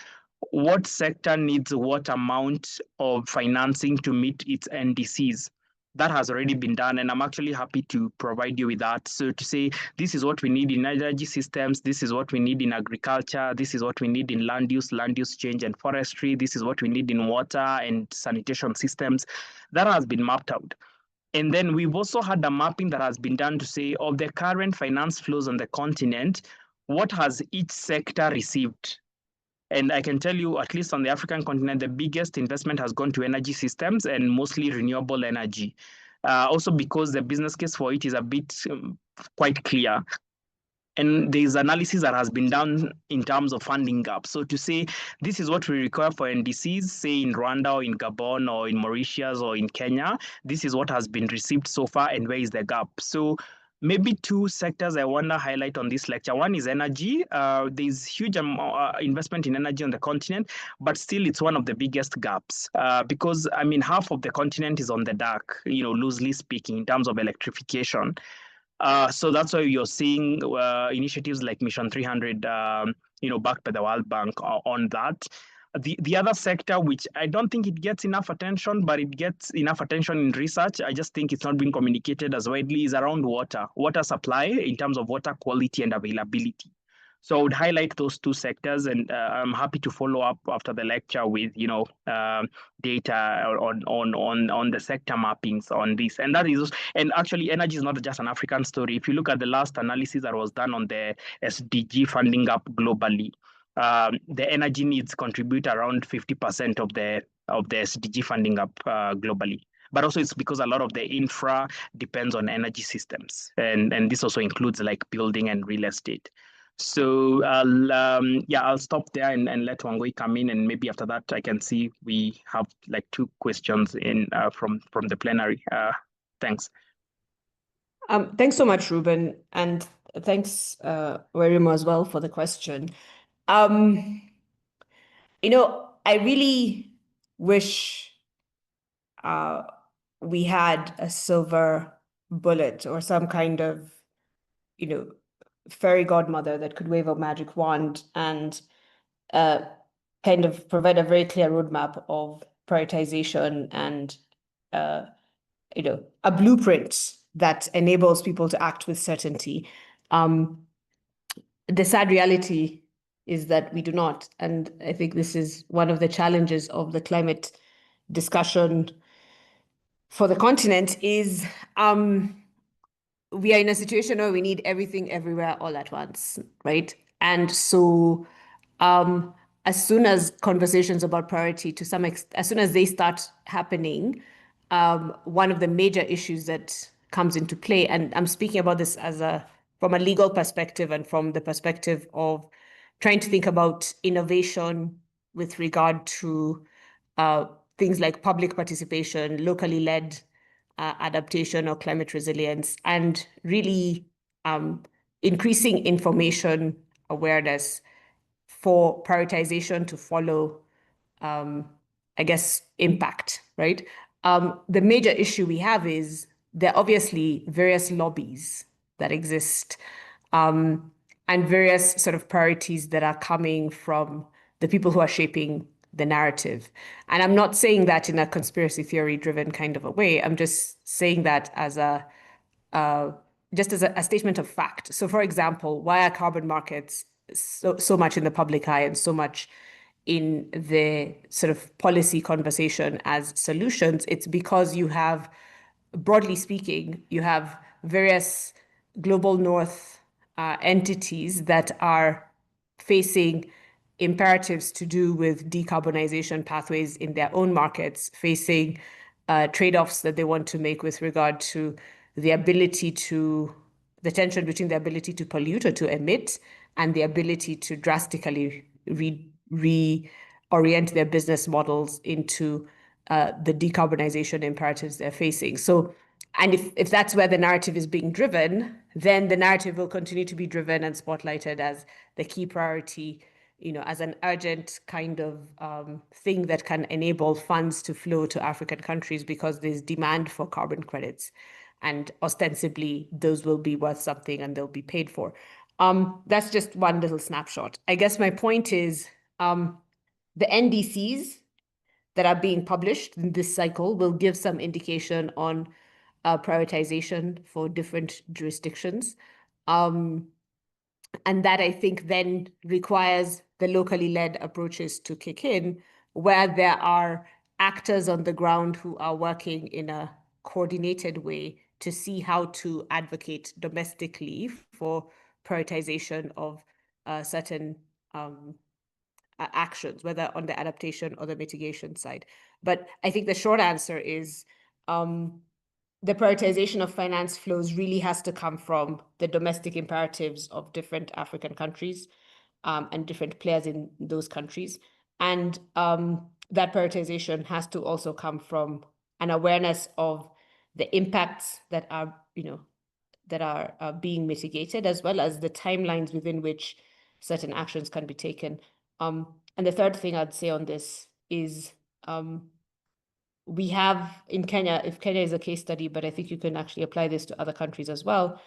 what sector needs what amount of financing to meet its NDCs? That has already been done, and I'm actually happy to provide you with that. So to say, this is what we need in energy systems, this is what we need in agriculture, this is what we need in land use change and forestry, this is what we need in water and sanitation systems, that has been mapped out. And then we've also had a mapping that has been done to say of the current finance flows on the continent, what has each sector received? And I can tell you, at least on the African continent, the biggest investment has gone to energy systems and mostly renewable energy. Also because the business case for it is a bit quite clear. And there's analysis that has been done in terms of funding gaps. So to say, this is what we require for NDCs, say in Rwanda or in Gabon or in Mauritius or in Kenya, this is what has been received so far and where is the gap? So maybe two sectors I want to highlight on this lecture. One is energy. There's huge investment in energy on the continent, but still it's one of the biggest gaps because, I mean, half of the continent is on the dark, loosely speaking, in terms of electrification. So that's why you're seeing initiatives like Mission 300, backed by the World Bank on that. The other sector, which I don't think it gets enough attention, but it gets enough attention in research, I just think it's not being communicated as widely, is around water supply in terms of water quality and availability. So I would highlight those two sectors, and I'm happy to follow up after the lecture with data on the sector mappings on this. And that is, and actually, energy is not just an African story. If you look at the last analysis that was done on the SDG funding gap globally, the energy needs contribute around 50% of the SDG funding gap globally. But also it's because a lot of the infra depends on energy systems, and this also includes like building and real estate. So I'll stop there and let Wangui come in, and maybe after that I can see we have like 2 questions in from the plenary. Thanks. Thanks so much, Reuben, and thanks Werimo as well for the question. I really wish we had a silver bullet or some kind of fairy godmother that could wave a magic wand and kind of provide a very clear roadmap of prioritization and a blueprint that enables people to act with certainty. The sad reality is that we do not, and I think this is one of the challenges of the climate discussion for the continent is we are in a situation where we need everything everywhere all at once, right? And so as soon as conversations about priority to some extent, as soon as they start happening, one of the major issues that comes into play, and I'm speaking about this from a legal perspective and from the perspective of trying to think about innovation with regard to things like public participation, locally led adaptation or climate resilience, and really increasing information awareness for prioritization to follow, impact, right? The major issue we have is there are obviously various lobbies that exist and various sort of priorities that are coming from the people who are shaping the narrative. And I'm not saying that in a conspiracy theory driven kind of a way. I'm just saying that as a statement of fact. So for example, why are carbon markets so much in the public eye and so much in the sort of policy conversation as solutions? It's because you have, broadly speaking, you have various global north entities that are facing imperatives to do with decarbonization pathways in their own markets, facing trade-offs that they want to make with regard to the tension between the ability to pollute or to emit and the ability to drastically reorient their business models into the decarbonization imperatives they're facing. So, and if that's where the narrative is being driven, then the narrative will continue to be driven and spotlighted as the key priority, as an urgent kind of thing that can enable funds to flow to African countries because there's demand for carbon credits. And ostensibly, those will be worth something and they'll be paid for. That's just one little snapshot. I guess my point is the NDCs that are being published in this cycle will give some indication on prioritization for different jurisdictions. And that, I think, then requires the locally led approaches to kick in, where there are actors on the ground who are working in a coordinated way to see how to advocate domestically for prioritization of certain actions, whether on the adaptation or the mitigation side. But I think the short answer is the prioritization of finance flows really has to come from the domestic imperatives of different African countries and different players in those countries. And that prioritization has to also come from an awareness of the impacts that are, being mitigated, as well as the timelines within which certain actions can be taken. And the third thing I'd say on this is we have in Kenya, if Kenya is a case study, but I think you can actually apply this to other countries as well,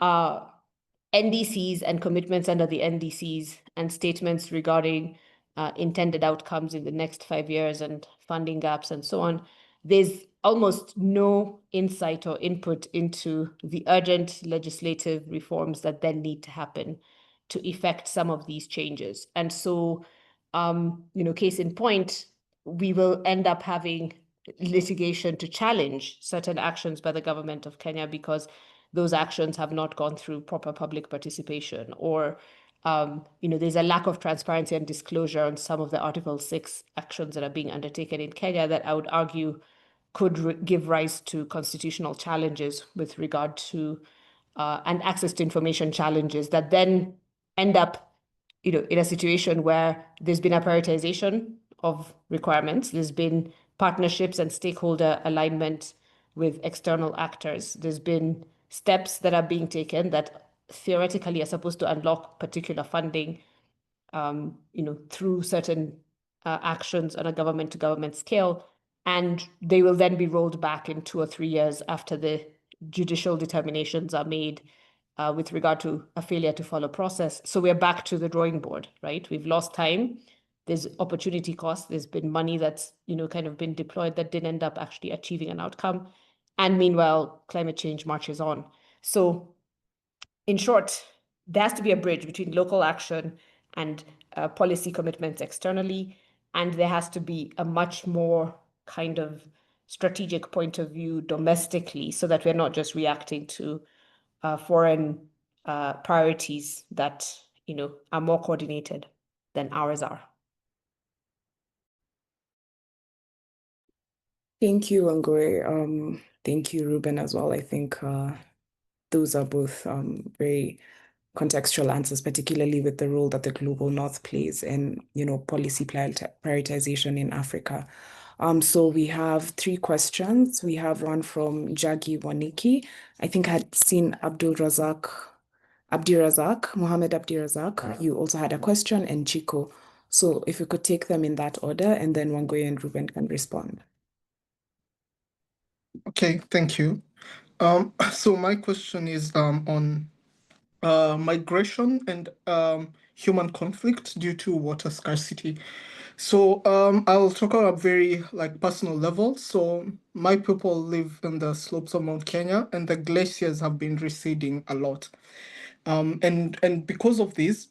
NDCs and commitments under the NDCs and statements regarding intended outcomes in the next 5 years and funding gaps and so on, there's almost no insight or input into the urgent legislative reforms that then need to happen to effect some of these changes. And so, case in point, we will end up having litigation to challenge certain actions by the government of Kenya because those actions have not gone through proper public participation, or there's a lack of transparency and disclosure on some of the Article 6 actions that are being undertaken in Kenya that I would argue could give rise to constitutional challenges with regard to and access to information challenges that then end up in a situation where there's been a prioritization of requirements, there's been partnerships and stakeholder alignment with external actors, there's been steps that are being taken that theoretically are supposed to unlock particular funding, through certain actions on a government-to-government scale, and they will then be rolled back in 2 or 3 years after the judicial determinations are made with regard to a failure to follow process. So we're back to the drawing board, right? We've lost time. There's opportunity cost. There's been money that's, kind of been deployed that didn't end up actually achieving an outcome. And meanwhile, climate change marches on. So in short, there has to be a bridge between local action and policy commitments externally. And there has to be a much more kind of strategic point of view domestically so that we're not just reacting to foreign priorities that, are more coordinated than ours are. Thank you, Wangui. Thank you, Reuben, as well. I think those are both very contextual answers, particularly with the role that the Global North plays in, policy prioritization in Africa. So we have 3 questions. We have one from Jagi Waniki. I think I had seen Mohammed Abdirazak. You also had a question, and Chico. So if you could take them in that order, and then Wangui and Reuben can respond. Okay, thank you. So my question is on migration and human conflict due to water scarcity. So I'll talk on a very personal level. So my people live in the slopes of Mount Kenya, and the glaciers have been receding a lot. And because of this,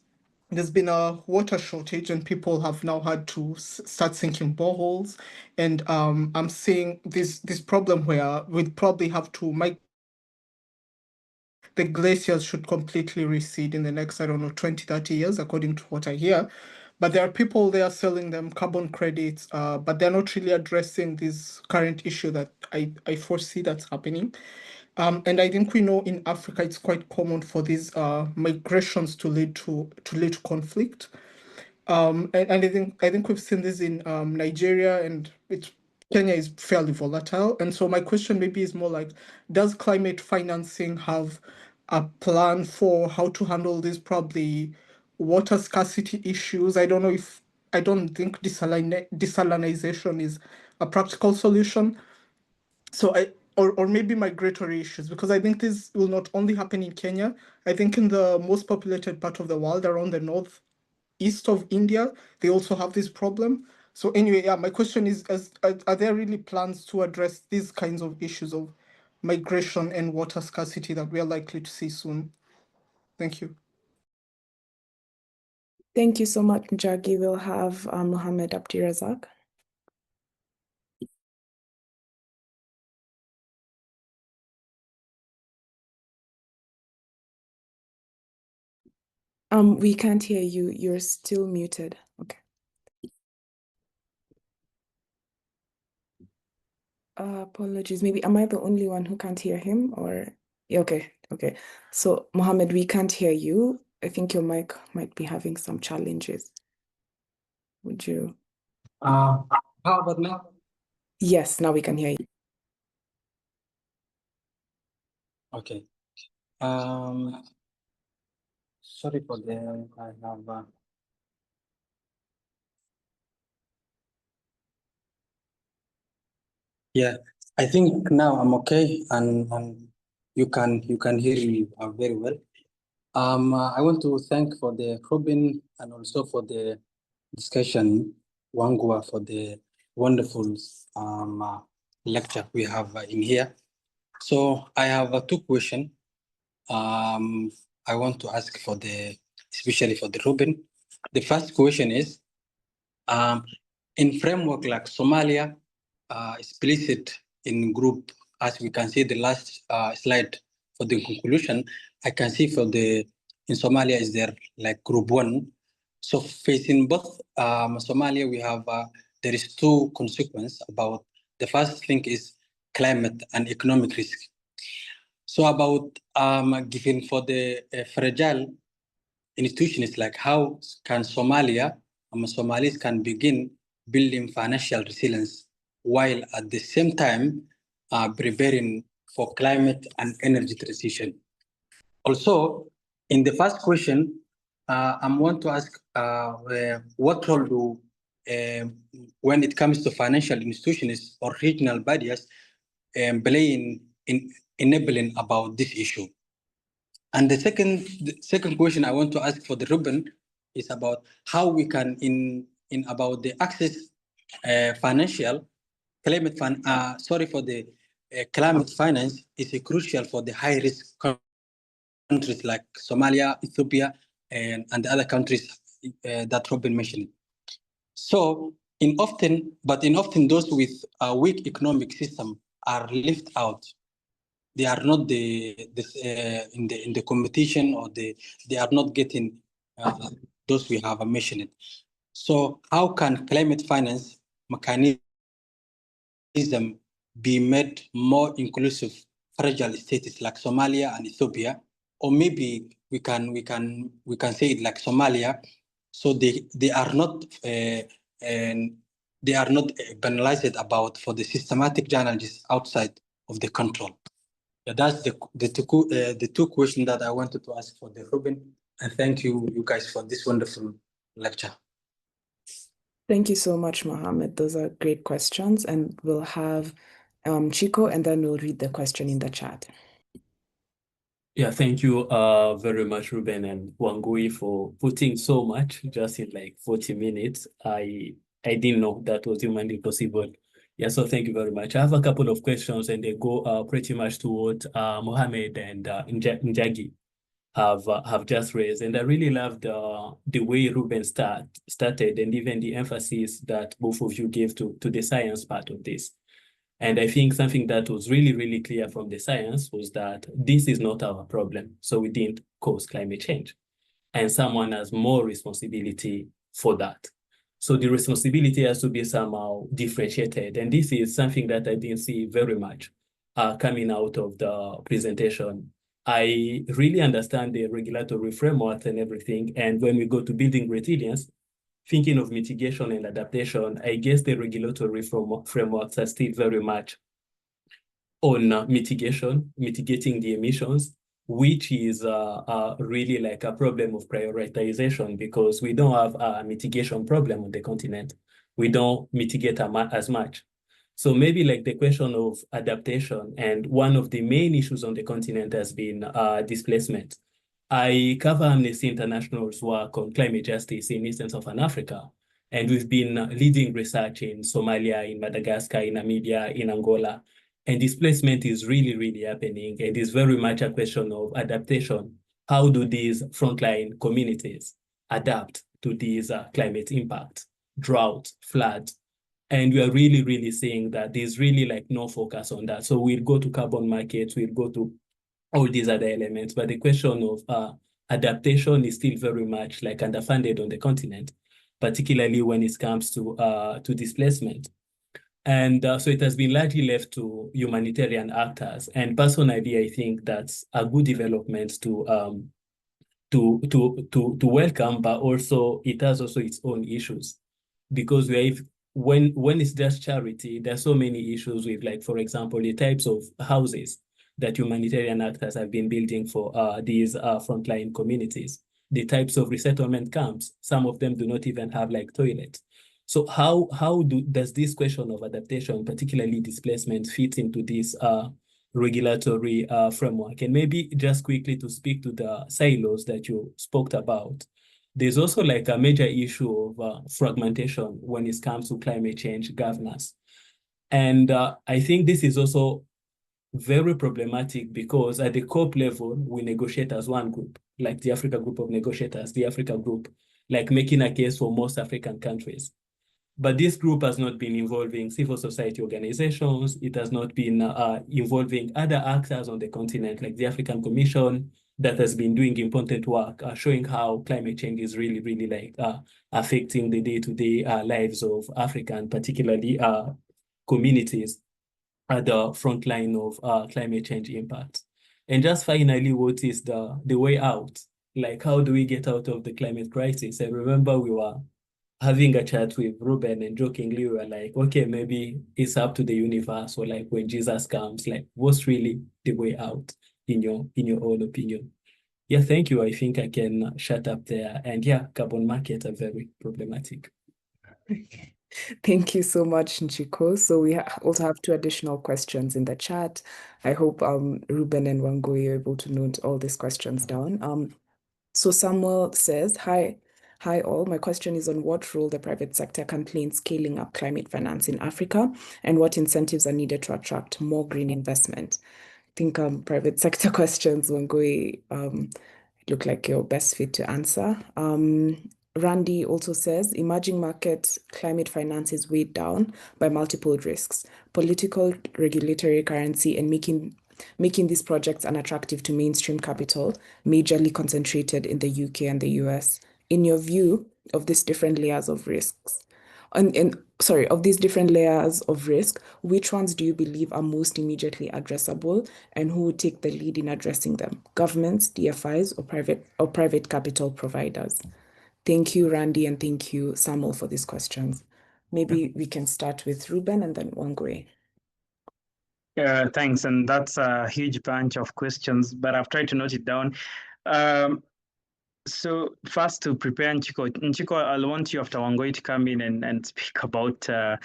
there's been a water shortage, and people have now had to start sinking boreholes. And I'm seeing this problem where we'd probably have to the glaciers should completely recede in the next, 20, 30 years, according to what I hear. But there are people there selling them carbon credits, but they're not really addressing this current issue that I foresee that's happening. And I think we know in Africa it's quite common for these migrations to lead to conflict. And I think we've seen this in Nigeria, and Kenya is fairly volatile. And so my question maybe is more like, does climate financing have a plan for how to handle these probably water scarcity issues? I don't think desalinization is a practical solution. So or maybe migratory issues, because I think this will not only happen in Kenya. I think in the most populated part of the world, around the northeast of India, they also have this problem. So anyway, yeah, my question is, are there really plans to address these kinds of issues of migration and water scarcity that we are likely to see soon? Thank you. Thank you so much, Jagi. We'll have Mohammed Abdirazak. We can't hear you. You're still muted. Okay. Apologies. Maybe am I the only one who can't hear him, or yeah, okay. So Mohammed, we can't hear you. I think your mic might be having some challenges. Would you? How about now? Yes, now we can hear you. Okay. Sorry for the I have. Yeah, I think now I'm okay, and you can hear me very well. I want to thank for the Reuben and also for the discussion, Wangua, for the wonderful lecture we have in here. So I have two questions. I want to ask for especially for the Reuben. The first question is, in framework like Somalia, explicit in group, as we can see the last slide for the conclusion, I can see in Somalia is there like group 1. So facing both Somalia, we have, there is two consequences about, the first thing is climate and economic risk. So about given for the fragile institutions, like how can Somalis can begin building financial resilience while at the same time preparing for climate and energy transition. Also, in the first question, I want to ask what role do, when it comes to financial institutions or regional bodies, play in enabling about this issue? And the second question I want to ask for the Reuben is about how we can in about the access financial climate for the climate finance is crucial for the high risk countries like Somalia, Ethiopia, and the other countries that Reuben mentioned. So in often those with a weak economic system are left out. They are not in the competition, or they are not getting those we have mentioned. So how can climate finance mechanism be made more inclusive fragile states like Somalia and Ethiopia, or maybe we can say it like Somalia, so they are not penalized about for the systematic challenges outside of the control. Yeah, that's the two questions that I wanted to ask for the Reuben, and thank you guys for this wonderful lecture. Thank you so much, Mohammed. Those are great questions, and we'll have Chico, and then we'll read the question in the chat. Yeah, thank you very much, Reuben and Wangui, for putting so much just in like 40 minutes. I didn't know that was humanly possible. Yeah, so thank you very much. I have a couple of questions, and they go pretty much to what Mohammed and Njagi have just raised. And I really loved the way Reuben started, and even the emphasis that both of you gave to the science part of this. And I think something that was really, really clear from the science was that this is not our problem. So we didn't cause climate change. And someone has more responsibility for that. So the responsibility has to be somehow differentiated. And this is something that I didn't see very much coming out of the presentation. I really understand the regulatory framework and everything. And when we go to building resilience, thinking of mitigation and adaptation, I guess the regulatory frameworks are still very much on mitigating the emissions, which is really like a problem of prioritization, because we don't have a mitigation problem on the continent. We don't mitigate as much. So maybe like the question of adaptation, and one of the main issues on the continent has been displacement. I cover Amnesty International's work on climate justice in Eastern Southern Africa, and we've been leading research in Somalia, in Madagascar, in Namibia, in Angola, and displacement is really, really happening, and it's very much a question of adaptation. How do these frontline communities adapt to these climate impacts, drought, flood? And we are really, really seeing that there's really like no focus on that. So we'll go to carbon markets, we'll go to all these other elements, but the question of adaptation is still very much like underfunded on the continent, particularly when it comes to displacement. And so it has been largely left to humanitarian actors. And personally, I think that's a good development to welcome, but also it has also its own issues, because when it's just charity, there's so many issues with, like, for example, the types of houses that humanitarian actors have been building for these frontline communities, the types of resettlement camps. Some of them do not even have like toilets. So how does this question of adaptation, particularly displacement, fit into this regulatory framework? And maybe just quickly to speak to the silos that you spoke about. there's also like a major issue of fragmentation when it comes to climate change governance. And I think this is also very problematic because at the COP level, we negotiate as one group, like the Africa Group of Negotiators, the Africa Group, like making a case for most African countries. But this group has not been involving civil society organizations. It has not been involving other actors on the continent, like the African Commission, that has been doing important work, showing how climate change is really, really like affecting the day-to-day lives of African, particularly communities at the front line of climate change impacts. And just finally, what is the way out? Like, how do we get out of the climate crisis? I remember we were having a chat with Reuben and jokingly we were like, okay, maybe it's up to the universe, or like when Jesus comes, like what's really the way out in your own opinion? Yeah, thank you. I think I can shut up there. And yeah, carbon markets are very problematic. Thank you so much, Nchiko. So we also have 2 additional questions in the chat. I hope Reuben and Wangui are able to note all these questions down. So Samuel says, hi all. My question is on what role the private sector can play in scaling up climate finance in Africa and what incentives are needed to attract more green investment. I think private sector questions, Wangui, look like your best fit to answer. Randy also says, emerging market climate finance is weighed down by multiple risks, political, regulatory, currency, and making these projects unattractive to mainstream capital, majorly concentrated in the UK and the US. In your view of these different layers of risks, of these different layers of risk, which ones do you believe are most immediately addressable, and who would take the lead in addressing them? Governments, DFIs, or private capital providers? Thank you, Randy, and thank you, Samuel, for these questions. Maybe we can start with Reuben and then Wangui. Thanks, and that's a huge bunch of questions, but I've tried to note it down. So first, to prepare Nchiko, I'll want you after Wangui to come in and speak about the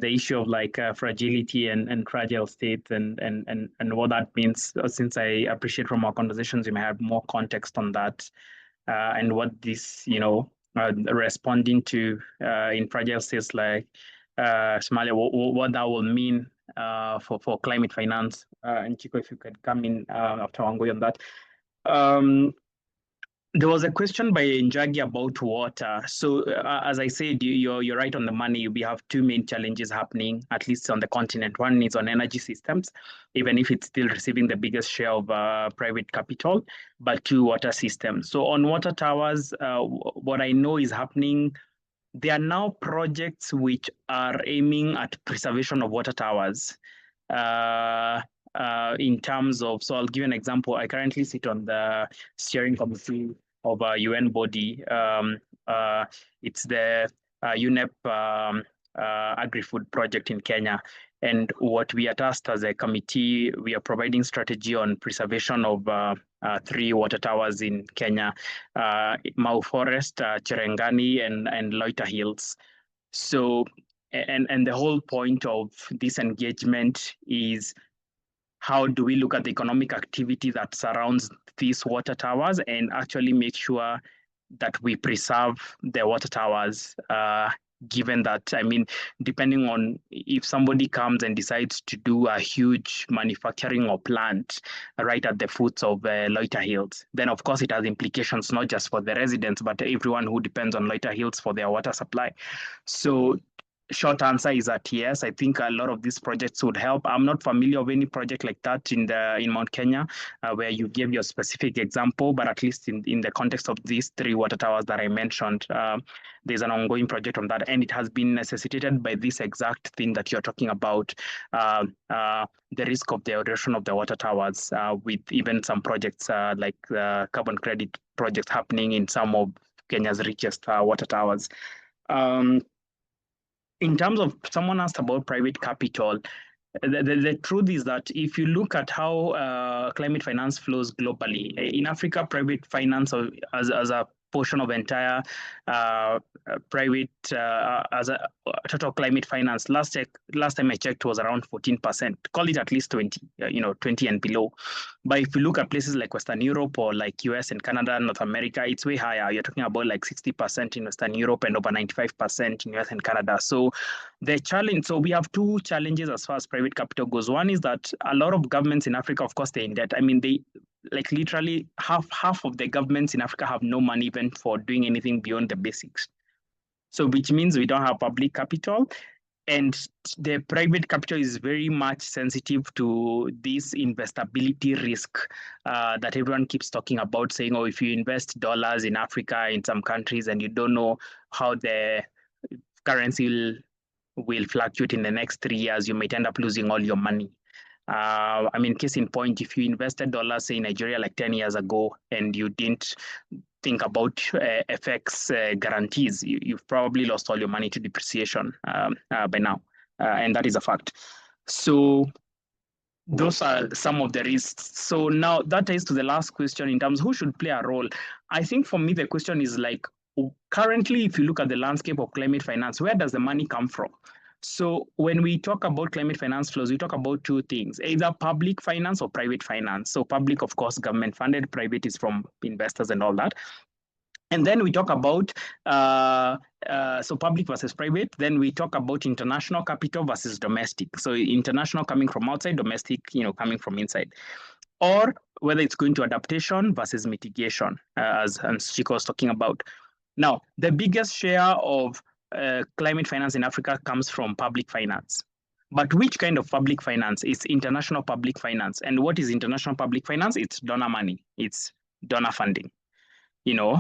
issue of like fragility and fragile state and what that means, since I appreciate from our conversations you may have more context on that and what this, responding to in fragile states like Somalia, what that will mean for climate finance. And Chico, if you could come in after Wangui on that. There was a question by Njagi about water. So as I said, you're right on the money. We have 2 main challenges happening, at least on the continent. One is on energy systems, even if it's still receiving the biggest share of private capital, but 2, water systems. So on water towers, what I know is happening, there are now projects which are aiming at preservation of water towers. In terms of, so I'll give you an example. I currently sit on the steering committee of a UN body. It's the UNEP AgriFood Project in Kenya. And what we are tasked as a committee, we are providing strategy on preservation of 3 water towers in Kenya, Mau Forest, Cherengani, and Loita Hills. So, and the whole point of this engagement is how do we look at the economic activity that surrounds these water towers and actually make sure that we preserve the water towers, given that, I mean, depending on if somebody comes and decides to do a huge manufacturing or plant right at the foots of Loita Hills, then of course it has implications not just for the residents, but everyone who depends on Loita Hills for their water supply. So short answer is that yes, I think a lot of these projects would help. I'm not familiar with any project like that in Mount Kenya, where you gave your specific example, but at least in the context of these 3 water towers that I mentioned, there's an ongoing project on that, and it has been necessitated by this exact thing that you're talking about, the risk of the erosion of the water towers, with even some projects like the carbon credit projects happening in some of Kenya's richest water towers. In terms of, someone asked about private capital, the truth is that if you look at how climate finance flows globally, in Africa, private finance as a portion of entire private as a total climate finance. Last time I checked was around 14%. Call it at least 20, 20 and below. But if you look at places like Western Europe or like US and Canada, North America, it's way higher. You're talking about like 60% in Western Europe and over 95% in US and Canada. So the challenge, so we have two challenges as far as private capital goes. One is that a lot of governments in Africa, of course, they're in debt. I mean, they like literally half of the governments in Africa have no money even for doing anything beyond the basics. So which means we don't have public capital, and the private capital is very much sensitive to this investability risk that everyone keeps talking about, saying, oh, if you invest dollars in Africa, in some countries, and you don't know how the currency will fluctuate in the next 3 years, you might end up losing all your money. I mean, case in point, if you invested dollars, say, in Nigeria like 10 years ago, and you didn't think about FX guarantees, you've probably lost all your money to depreciation by now, and that is a fact. So those are some of the risks. So now that is to the last question in terms of who should play a role. I think for me, the question is like, currently, if you look at the landscape of climate finance, where does the money come from? So when we talk about climate finance flows, we talk about two things, either public finance or private finance. So public, of course, government funded, private is from investors and all that. And then we talk about, so public versus private, then we talk about international capital versus domestic. So international coming from outside, domestic, coming from inside. Or whether it's going to adaptation versus mitigation, as Chico was talking about. Now, the biggest share of climate finance in Africa comes from public finance. But which kind of public finance? It's international public finance. And what is international public finance? It's donor money. It's donor funding.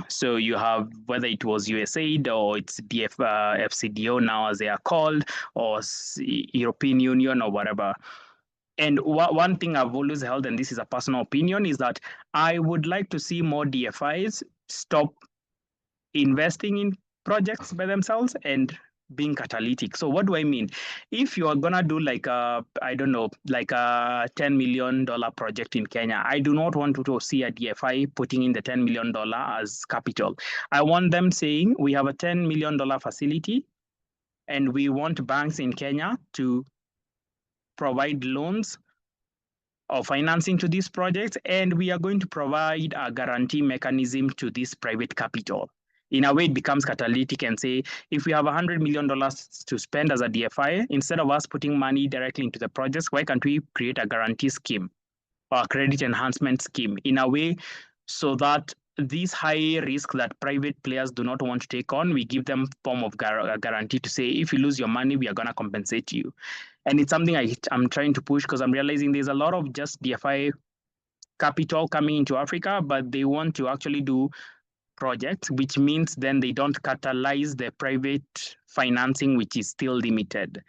So you have, whether it was USAID or it's FCDO now as they are called, or European Union or whatever. And one thing I've always held, and this is a personal opinion, is that I would like to see more DFIs stop investing in projects by themselves and being catalytic. So what do I mean? If you are gonna do like a, I don't know, like a $10 million project in Kenya, I do not want to see a DFI putting in the $10 million as capital. I want them saying, we have a $10 million facility and we want banks in Kenya to provide loans or financing to these projects, and we are going to provide a guarantee mechanism to this private capital. In a way, it becomes catalytic and say, if we have $100 million to spend as a DFI, instead of us putting money directly into the projects, why can't we create a guarantee scheme or a credit enhancement scheme in a way so that these high risk that private players do not want to take on, we give them form of a guarantee to say, if you lose your money, we are going to compensate you. And it's something I'm trying to push because I'm realizing there's a lot of just DFI capital coming into Africa, but they want to actually do projects, which means then they don't catalyze the private financing, which is still limited.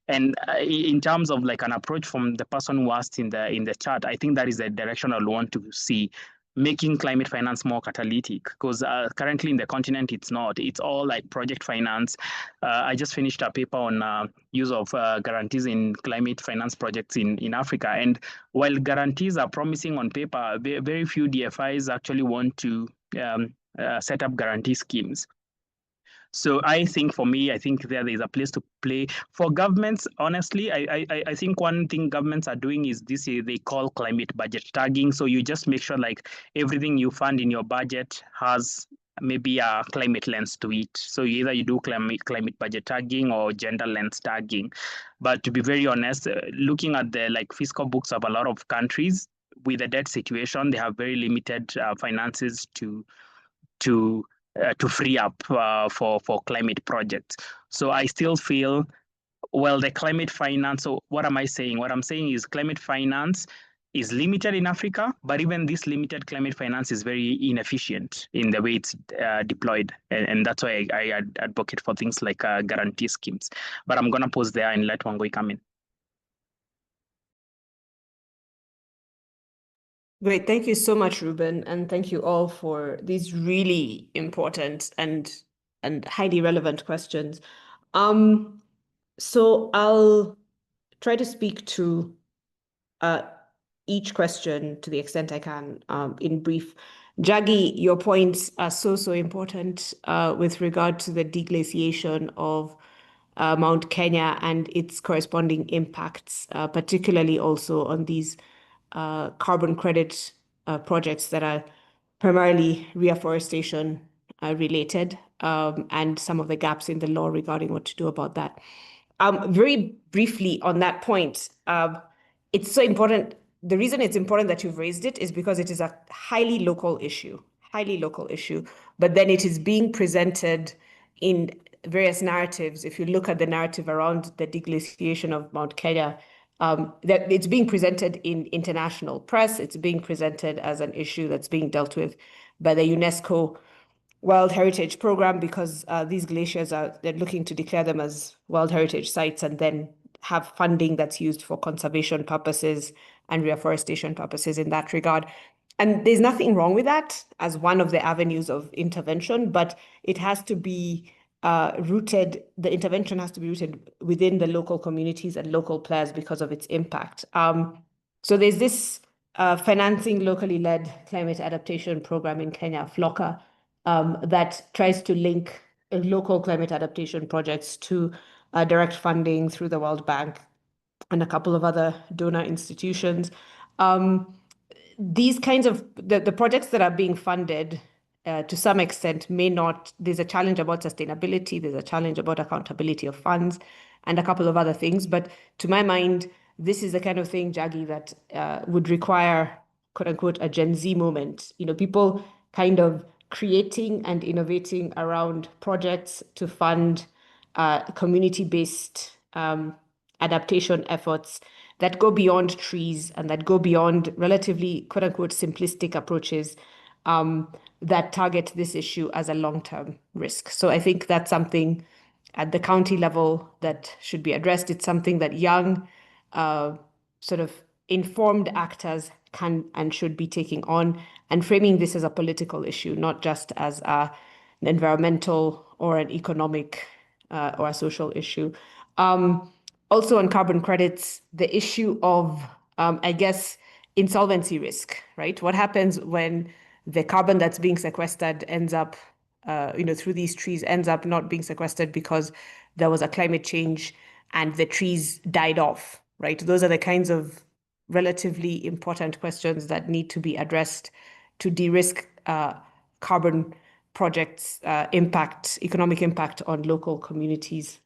And in terms of like an approach from the person who asked in the chat, I think that is the direction I'll want to see, making climate finance more catalytic, because currently in the continent, it's not. It's all like project finance. I just finished a paper on use of guarantees in climate finance projects in Africa. And while guarantees are promising on paper, very few DFIs actually want to set up guarantee schemes. So I think for me, I think there is a place to play for governments. Honestly, I think one thing governments are doing is this, they call climate budget tagging. So you just make sure like everything you fund in your budget has maybe a climate lens to it. So either you do climate budget tagging or gender lens tagging. But to be very honest, looking at the like fiscal books of a lot of countries with the debt situation, they have very limited finances to free up for climate projects. So I still feel, well, the climate finance, so what am I saying? What I'm saying is climate finance is limited in Africa, but even this limited climate finance is very inefficient in the way it's deployed. And that's why I advocate for things like guarantee schemes. But I'm going to pause there and let Wangui come in. Great. Thank you so much, Reuben. And thank you all for these really important and highly relevant questions. So I'll try to speak to each question to the extent I can in brief. Jaggi, your points are so important with regard to the deglaciation of Mount Kenya and its corresponding impacts, particularly also on these carbon credit projects that are primarily reforestation related, and some of the gaps in the law regarding what to do about that. Very briefly on that point, it's so important. The reason it's important that you've raised it is because it is a highly local issue, but then it is being presented in various narratives. If you look at the narrative around the deglaciation of Mount Kenya, that it's being presented in international press, it's being presented as an issue that's being dealt with by the UNESCO World Heritage Program, because these glaciers they're looking to declare them as World Heritage Sites and then have funding that's used for conservation purposes and reforestation purposes in that regard. And there's nothing wrong with that as one of the avenues of intervention, but it has to be rooted, the intervention has to be rooted within the local communities and local players because of its impact. So there's this financing locally led climate adaptation program in Kenya, FLOCA, that tries to link local climate adaptation projects to direct funding through the World Bank and a couple of other donor institutions. These kinds of the projects that are being funded to some extent may not, there's a challenge about sustainability, there's a challenge about accountability of funds and a couple of other things. But to my mind, this is the kind of thing, Jaggi, that would require, quote unquote, a Gen Z moment. People kind of creating and innovating around projects to fund community-based adaptation efforts that go beyond trees and that go beyond relatively, quote unquote, simplistic approaches that target this issue as a long-term risk. So I think that's something at the county level that should be addressed. It's something that young, sort of informed actors can and should be taking on and framing this as a political issue, not just as an environmental or an economic or a social issue. Also on carbon credits, the issue of, I guess, insolvency risk, right? What happens when the carbon that's being sequestered ends up, through these trees ends up not being sequestered because there was a climate change and the trees died off, right? Those are the kinds of relatively important questions that need to be addressed to de-risk carbon projects' economic impact on local communities.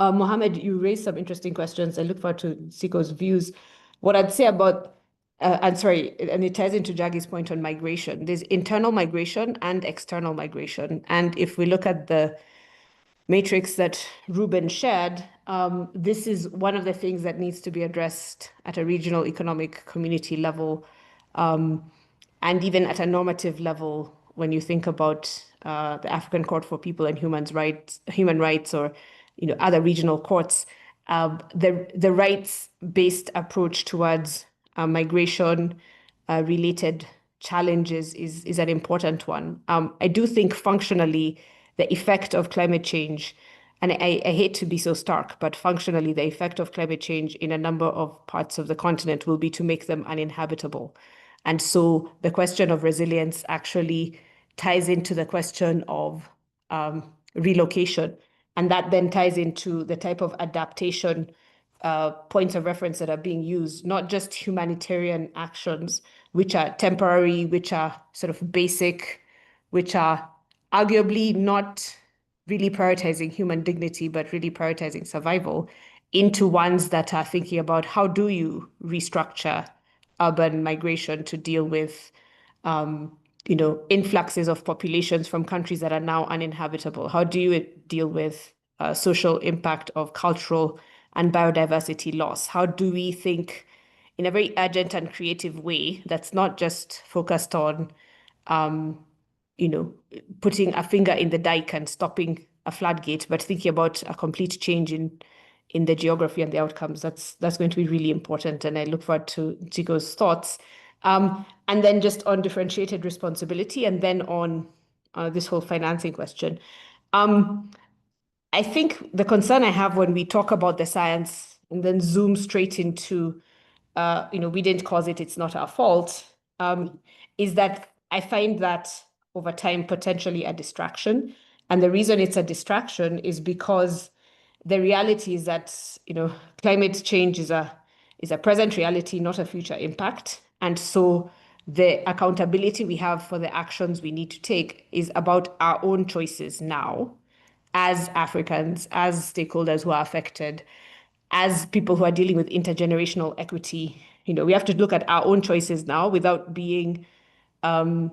Mohammed, you raised some interesting questions. I look forward to Siko's views. What I'd say about, and it ties into Jaggi's point on migration. There's internal migration and external migration. And if we look at the matrix that Reuben shared, this is one of the things that needs to be addressed at a regional economic community level, and even at a normative level when you think about the African Court for People and Human Rights, or other regional courts. The rights-based approach towards migration related challenges is an important one. I do think functionally the effect of climate change, and I hate to be so stark, but functionally the effect of climate change in a number of parts of the continent will be to make them uninhabitable. And so the question of resilience actually ties into the question of relocation. And that then ties into the type of adaptation points of reference that are being used, not just humanitarian actions, which are temporary, which are sort of basic, which are arguably not really prioritizing human dignity, but really prioritizing survival, into ones that are thinking about how do you restructure urban migration to deal with influxes of populations from countries that are now uninhabitable? How do you deal with social impact of cultural and biodiversity loss? How do we think in a very urgent and creative way that's not just focused on, putting a finger in the dike and stopping a floodgate, but thinking about a complete change in the geography and the outcomes? That's going to be really important. And I look forward to Chico's thoughts. And then just on differentiated responsibility, and then on this whole financing question. I think the concern I have when we talk about the science and then zoom straight into, we didn't cause it, it's not our fault, is that I find that over time potentially a distraction. And the reason it's a distraction is because the reality is that, climate change is a present reality, not a future impact. And so the accountability we have for the actions we need to take is about our own choices now, as Africans, as stakeholders who are affected, as people who are dealing with intergenerational equity. We have to look at our own choices now without being in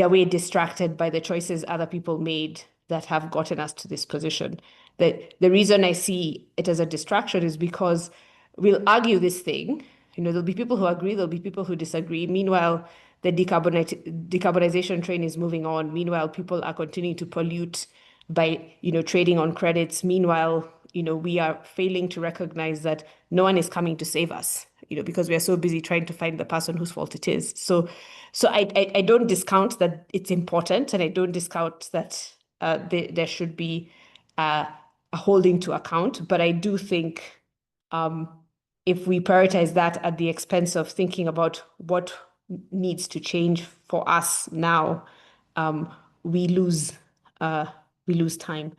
a way distracted by the choices other people made that have gotten us to this position. The reason I see it as a distraction is because we'll argue this thing. There'll be people who agree, there'll be people who disagree. Meanwhile, the decarbonization train is moving on. Meanwhile, people are continuing to pollute by, trading on credits. Meanwhile, we are failing to recognize that no one is coming to save us, because we are so busy trying to find the person whose fault it is. So I don't discount that it's important, and I don't discount that there should be a holding to account. But I do think if we prioritize that at the expense of thinking about what needs to change for us now, we lose time.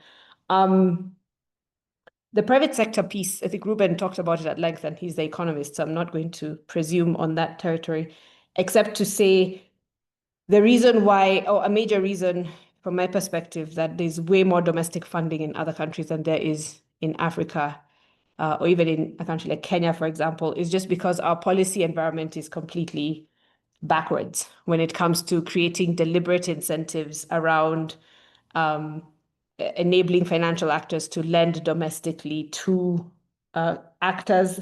The private sector piece, I think Reuben talked about it at length, and he's the economist, so I'm not going to presume on that territory, except to say the reason why, or a major reason from my perspective, that there's way more domestic funding in other countries than there is in Africa, or even in a country like Kenya, for example, is just because our policy environment is completely backwards when it comes to creating deliberate incentives around enabling financial actors to lend domestically to actors,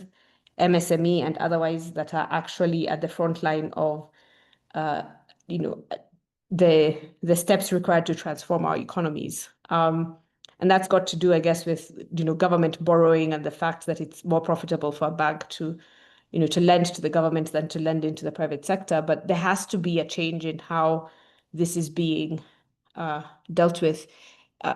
MSME and otherwise, that are actually at the front line of the steps required to transform our economies. And that's got to do, I guess, with government borrowing and the fact that it's more profitable for a bank to lend to the government than to lend into the private sector. But there has to be a change in how this is being dealt with.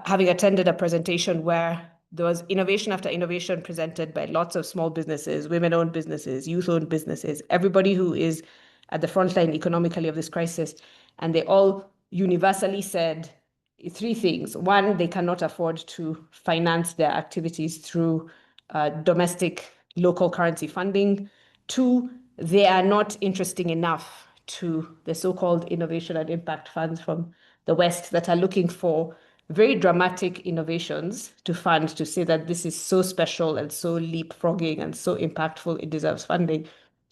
Having attended a presentation where there was innovation after innovation presented by lots of small businesses, women-owned businesses, youth-owned businesses, everybody who is at the front line economically of this crisis. And they all universally said three things. One, they cannot afford to finance their activities through domestic local currency funding. Two, they are not interesting enough to the so-called innovation and impact funds from the West that are looking for very dramatic innovations to fund, to say that this is so special and so leapfrogging and so impactful, it deserves funding.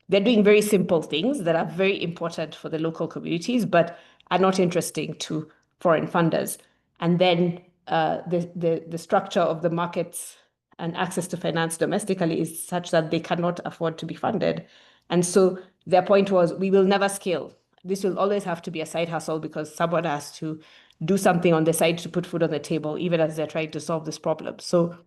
They're doing very simple things that are very important for the local communities, but are not interesting to foreign funders. And then the structure of the markets and access to finance domestically is such that they cannot afford to be funded. And so their point was, we will never scale. This will always have to be a side hustle because someone has to do something on the side to put food on the table, even as they're trying to solve this problem. So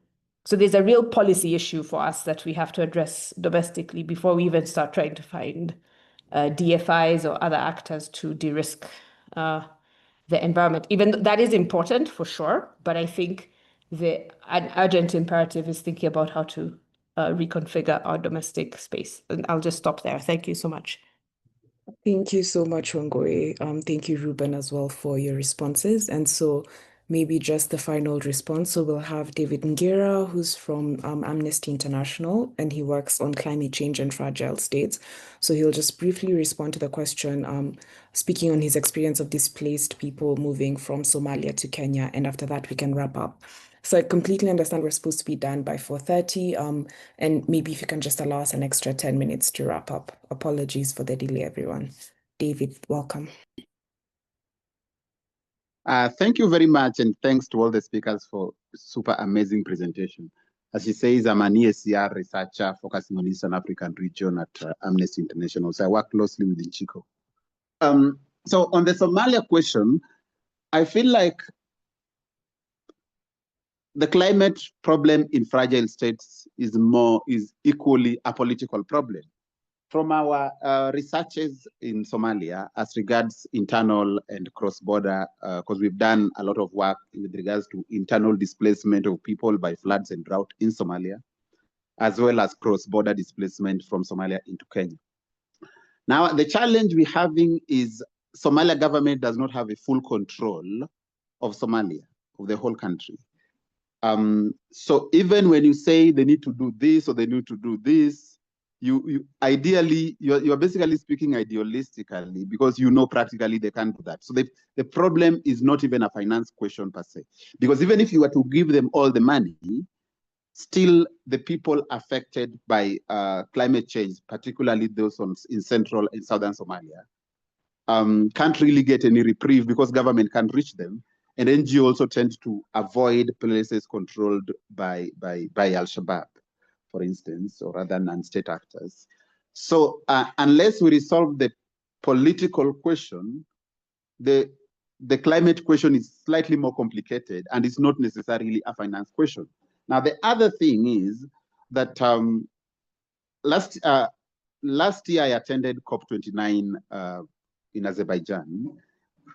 there's a real policy issue for us that we have to address domestically before we even start trying to find DFIs or other actors to de-risk the environment. Even that is important for sure, but I think an urgent imperative is thinking about how to reconfigure our domestic space. And I'll just stop there. Thank you so much. Thank you so much, Wangui. Thank you, Reuben, as well, for your responses. And so maybe just the final response. So we'll have David Ngira, who's from Amnesty International, and he works on climate change and fragile states. So he'll just briefly respond to the question, speaking on his experience of displaced people moving from Somalia to Kenya. And after that, we can wrap up. So I completely understand we're supposed to be done by 4:30. And maybe if you can just allow us an extra 10 minutes to wrap up. Apologies for the delay, everyone. David, welcome. Thank you very much, and thanks to all the speakers for super amazing presentation. As she says, I'm an ESCR researcher focusing on Eastern African region at Amnesty International. So I work closely with Nchiko. So on the Somalia question, I feel like the climate problem in fragile states is equally a political problem. From our researches in Somalia, as regards internal and cross-border, because we've done a lot of work with regards to internal displacement of people by floods and drought in Somalia, as well as cross-border displacement from Somalia into Kenya. Now, the challenge we're having is Somalia government does not have a full control of Somalia, of the whole country. So even when you say they need to do this or they need to do this, ideally, you're basically speaking idealistically, because you know practically they can't do that. So the problem is not even a finance question per se, because even if you were to give them all the money, still the people affected by climate change, particularly those in central and southern Somalia, can't really get any reprieve because government can't reach them. And NGO also tend to avoid places controlled by Al-Shabaab, for instance, or other non-state actors. So unless we resolve the political question, the climate question is slightly more complicated, and it's not necessarily a finance question. Now, the other thing is that last year I attended COP29 in Azerbaijan,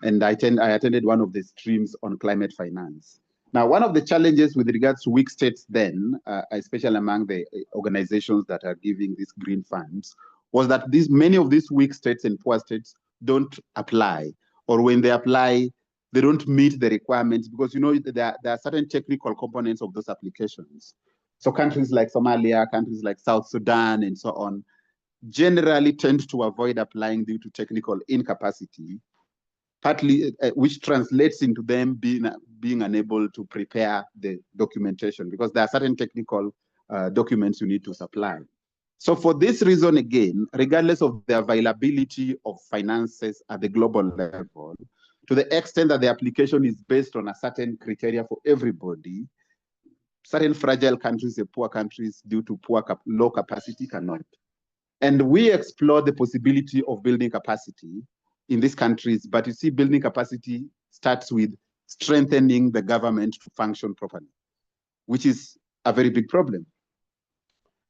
and I attended one of the streams on climate finance. Now, one of the challenges with regards to weak states then, especially among the organizations that are giving these green funds, was that many of these weak states and poor states don't apply, or when they apply, they don't meet the requirements, because there are certain technical components of those applications. So countries like Somalia, countries like South Sudan, and so on, generally tend to avoid applying due to technical incapacity, partly which translates into them being unable to prepare the documentation, because there are certain technical documents you need to supply. So for this reason, again, regardless of the availability of finances at the global level, to the extent that the application is based on a certain criteria for everybody, certain fragile countries and poor countries, due to low capacity, cannot. And we explore the possibility of building capacity in these countries, but you see, building capacity starts with strengthening the government to function properly, which is a very big problem.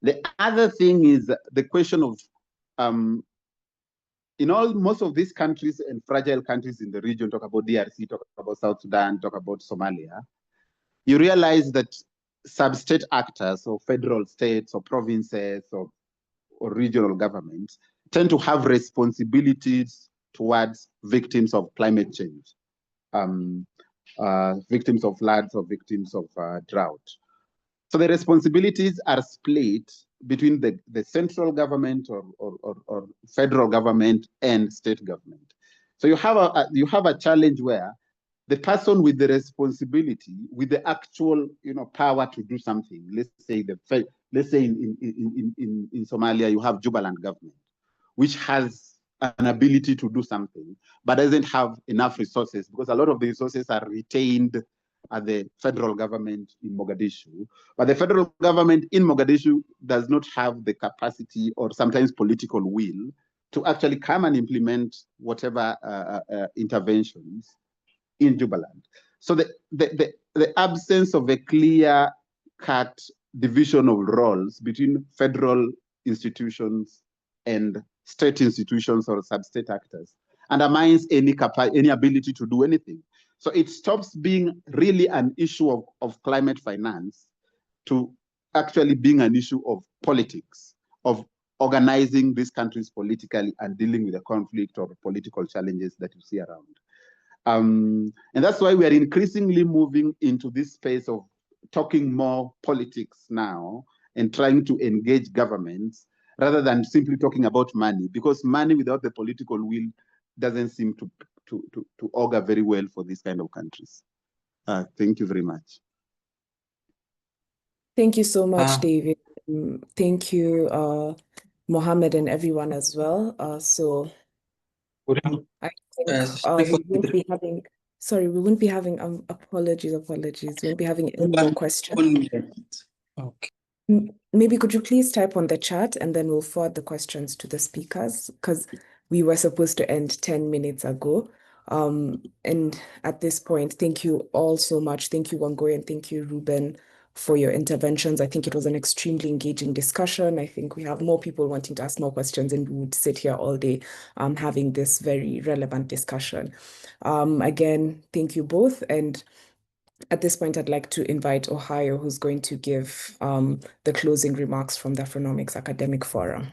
The other thing is the question of, most of these countries and fragile countries in the region, talk about DRC, talk about South Sudan, talk about Somalia, you realize that sub-state actors, or federal states, or provinces, or regional governments, tend to have responsibilities towards victims of climate change, victims of floods, or victims of drought. So the responsibilities are split between the central government or federal government and state government. So you have a challenge where the person with the responsibility, with the actual power to do something, let's say in Somalia you have Jubaland government, which has an ability to do something, but doesn't have enough resources, because a lot of the resources are retained at the federal government in Mogadishu. But the federal government in Mogadishu does not have the capacity, or sometimes political will, to actually come and implement whatever interventions in Jubaland. So the absence of a clear-cut division of roles between federal institutions and state institutions or sub-state actors undermines any ability to do anything. So it stops being really an issue of climate finance to actually being an issue of politics, of organizing these countries politically and dealing with the conflict or the political challenges that you see around. And that's why we are increasingly moving into this space of talking more politics now and trying to engage governments rather than simply talking about money, because money without the political will doesn't seem to augur very well for these kind of countries. Thank you very much. Thank you so much, David. Thank you, Mohammed, and everyone as well. So I think we won't be having, sorry, we won't be having, apologies, we won't be having any more questions. Okay. Maybe could you please type on the chat, and then we'll forward the questions to the speakers, because we were supposed to end 10 minutes ago. And at this point, thank you all so much. Thank you, Wangui, and thank you, Reuben, for your interventions. I think it was an extremely engaging discussion. I think we have more people wanting to ask more questions, and we would sit here all day having this very relevant discussion. Again, thank you both. And at this point, I'd like to invite Ohio, who's going to give the closing remarks from the Afronomics Academic Forum.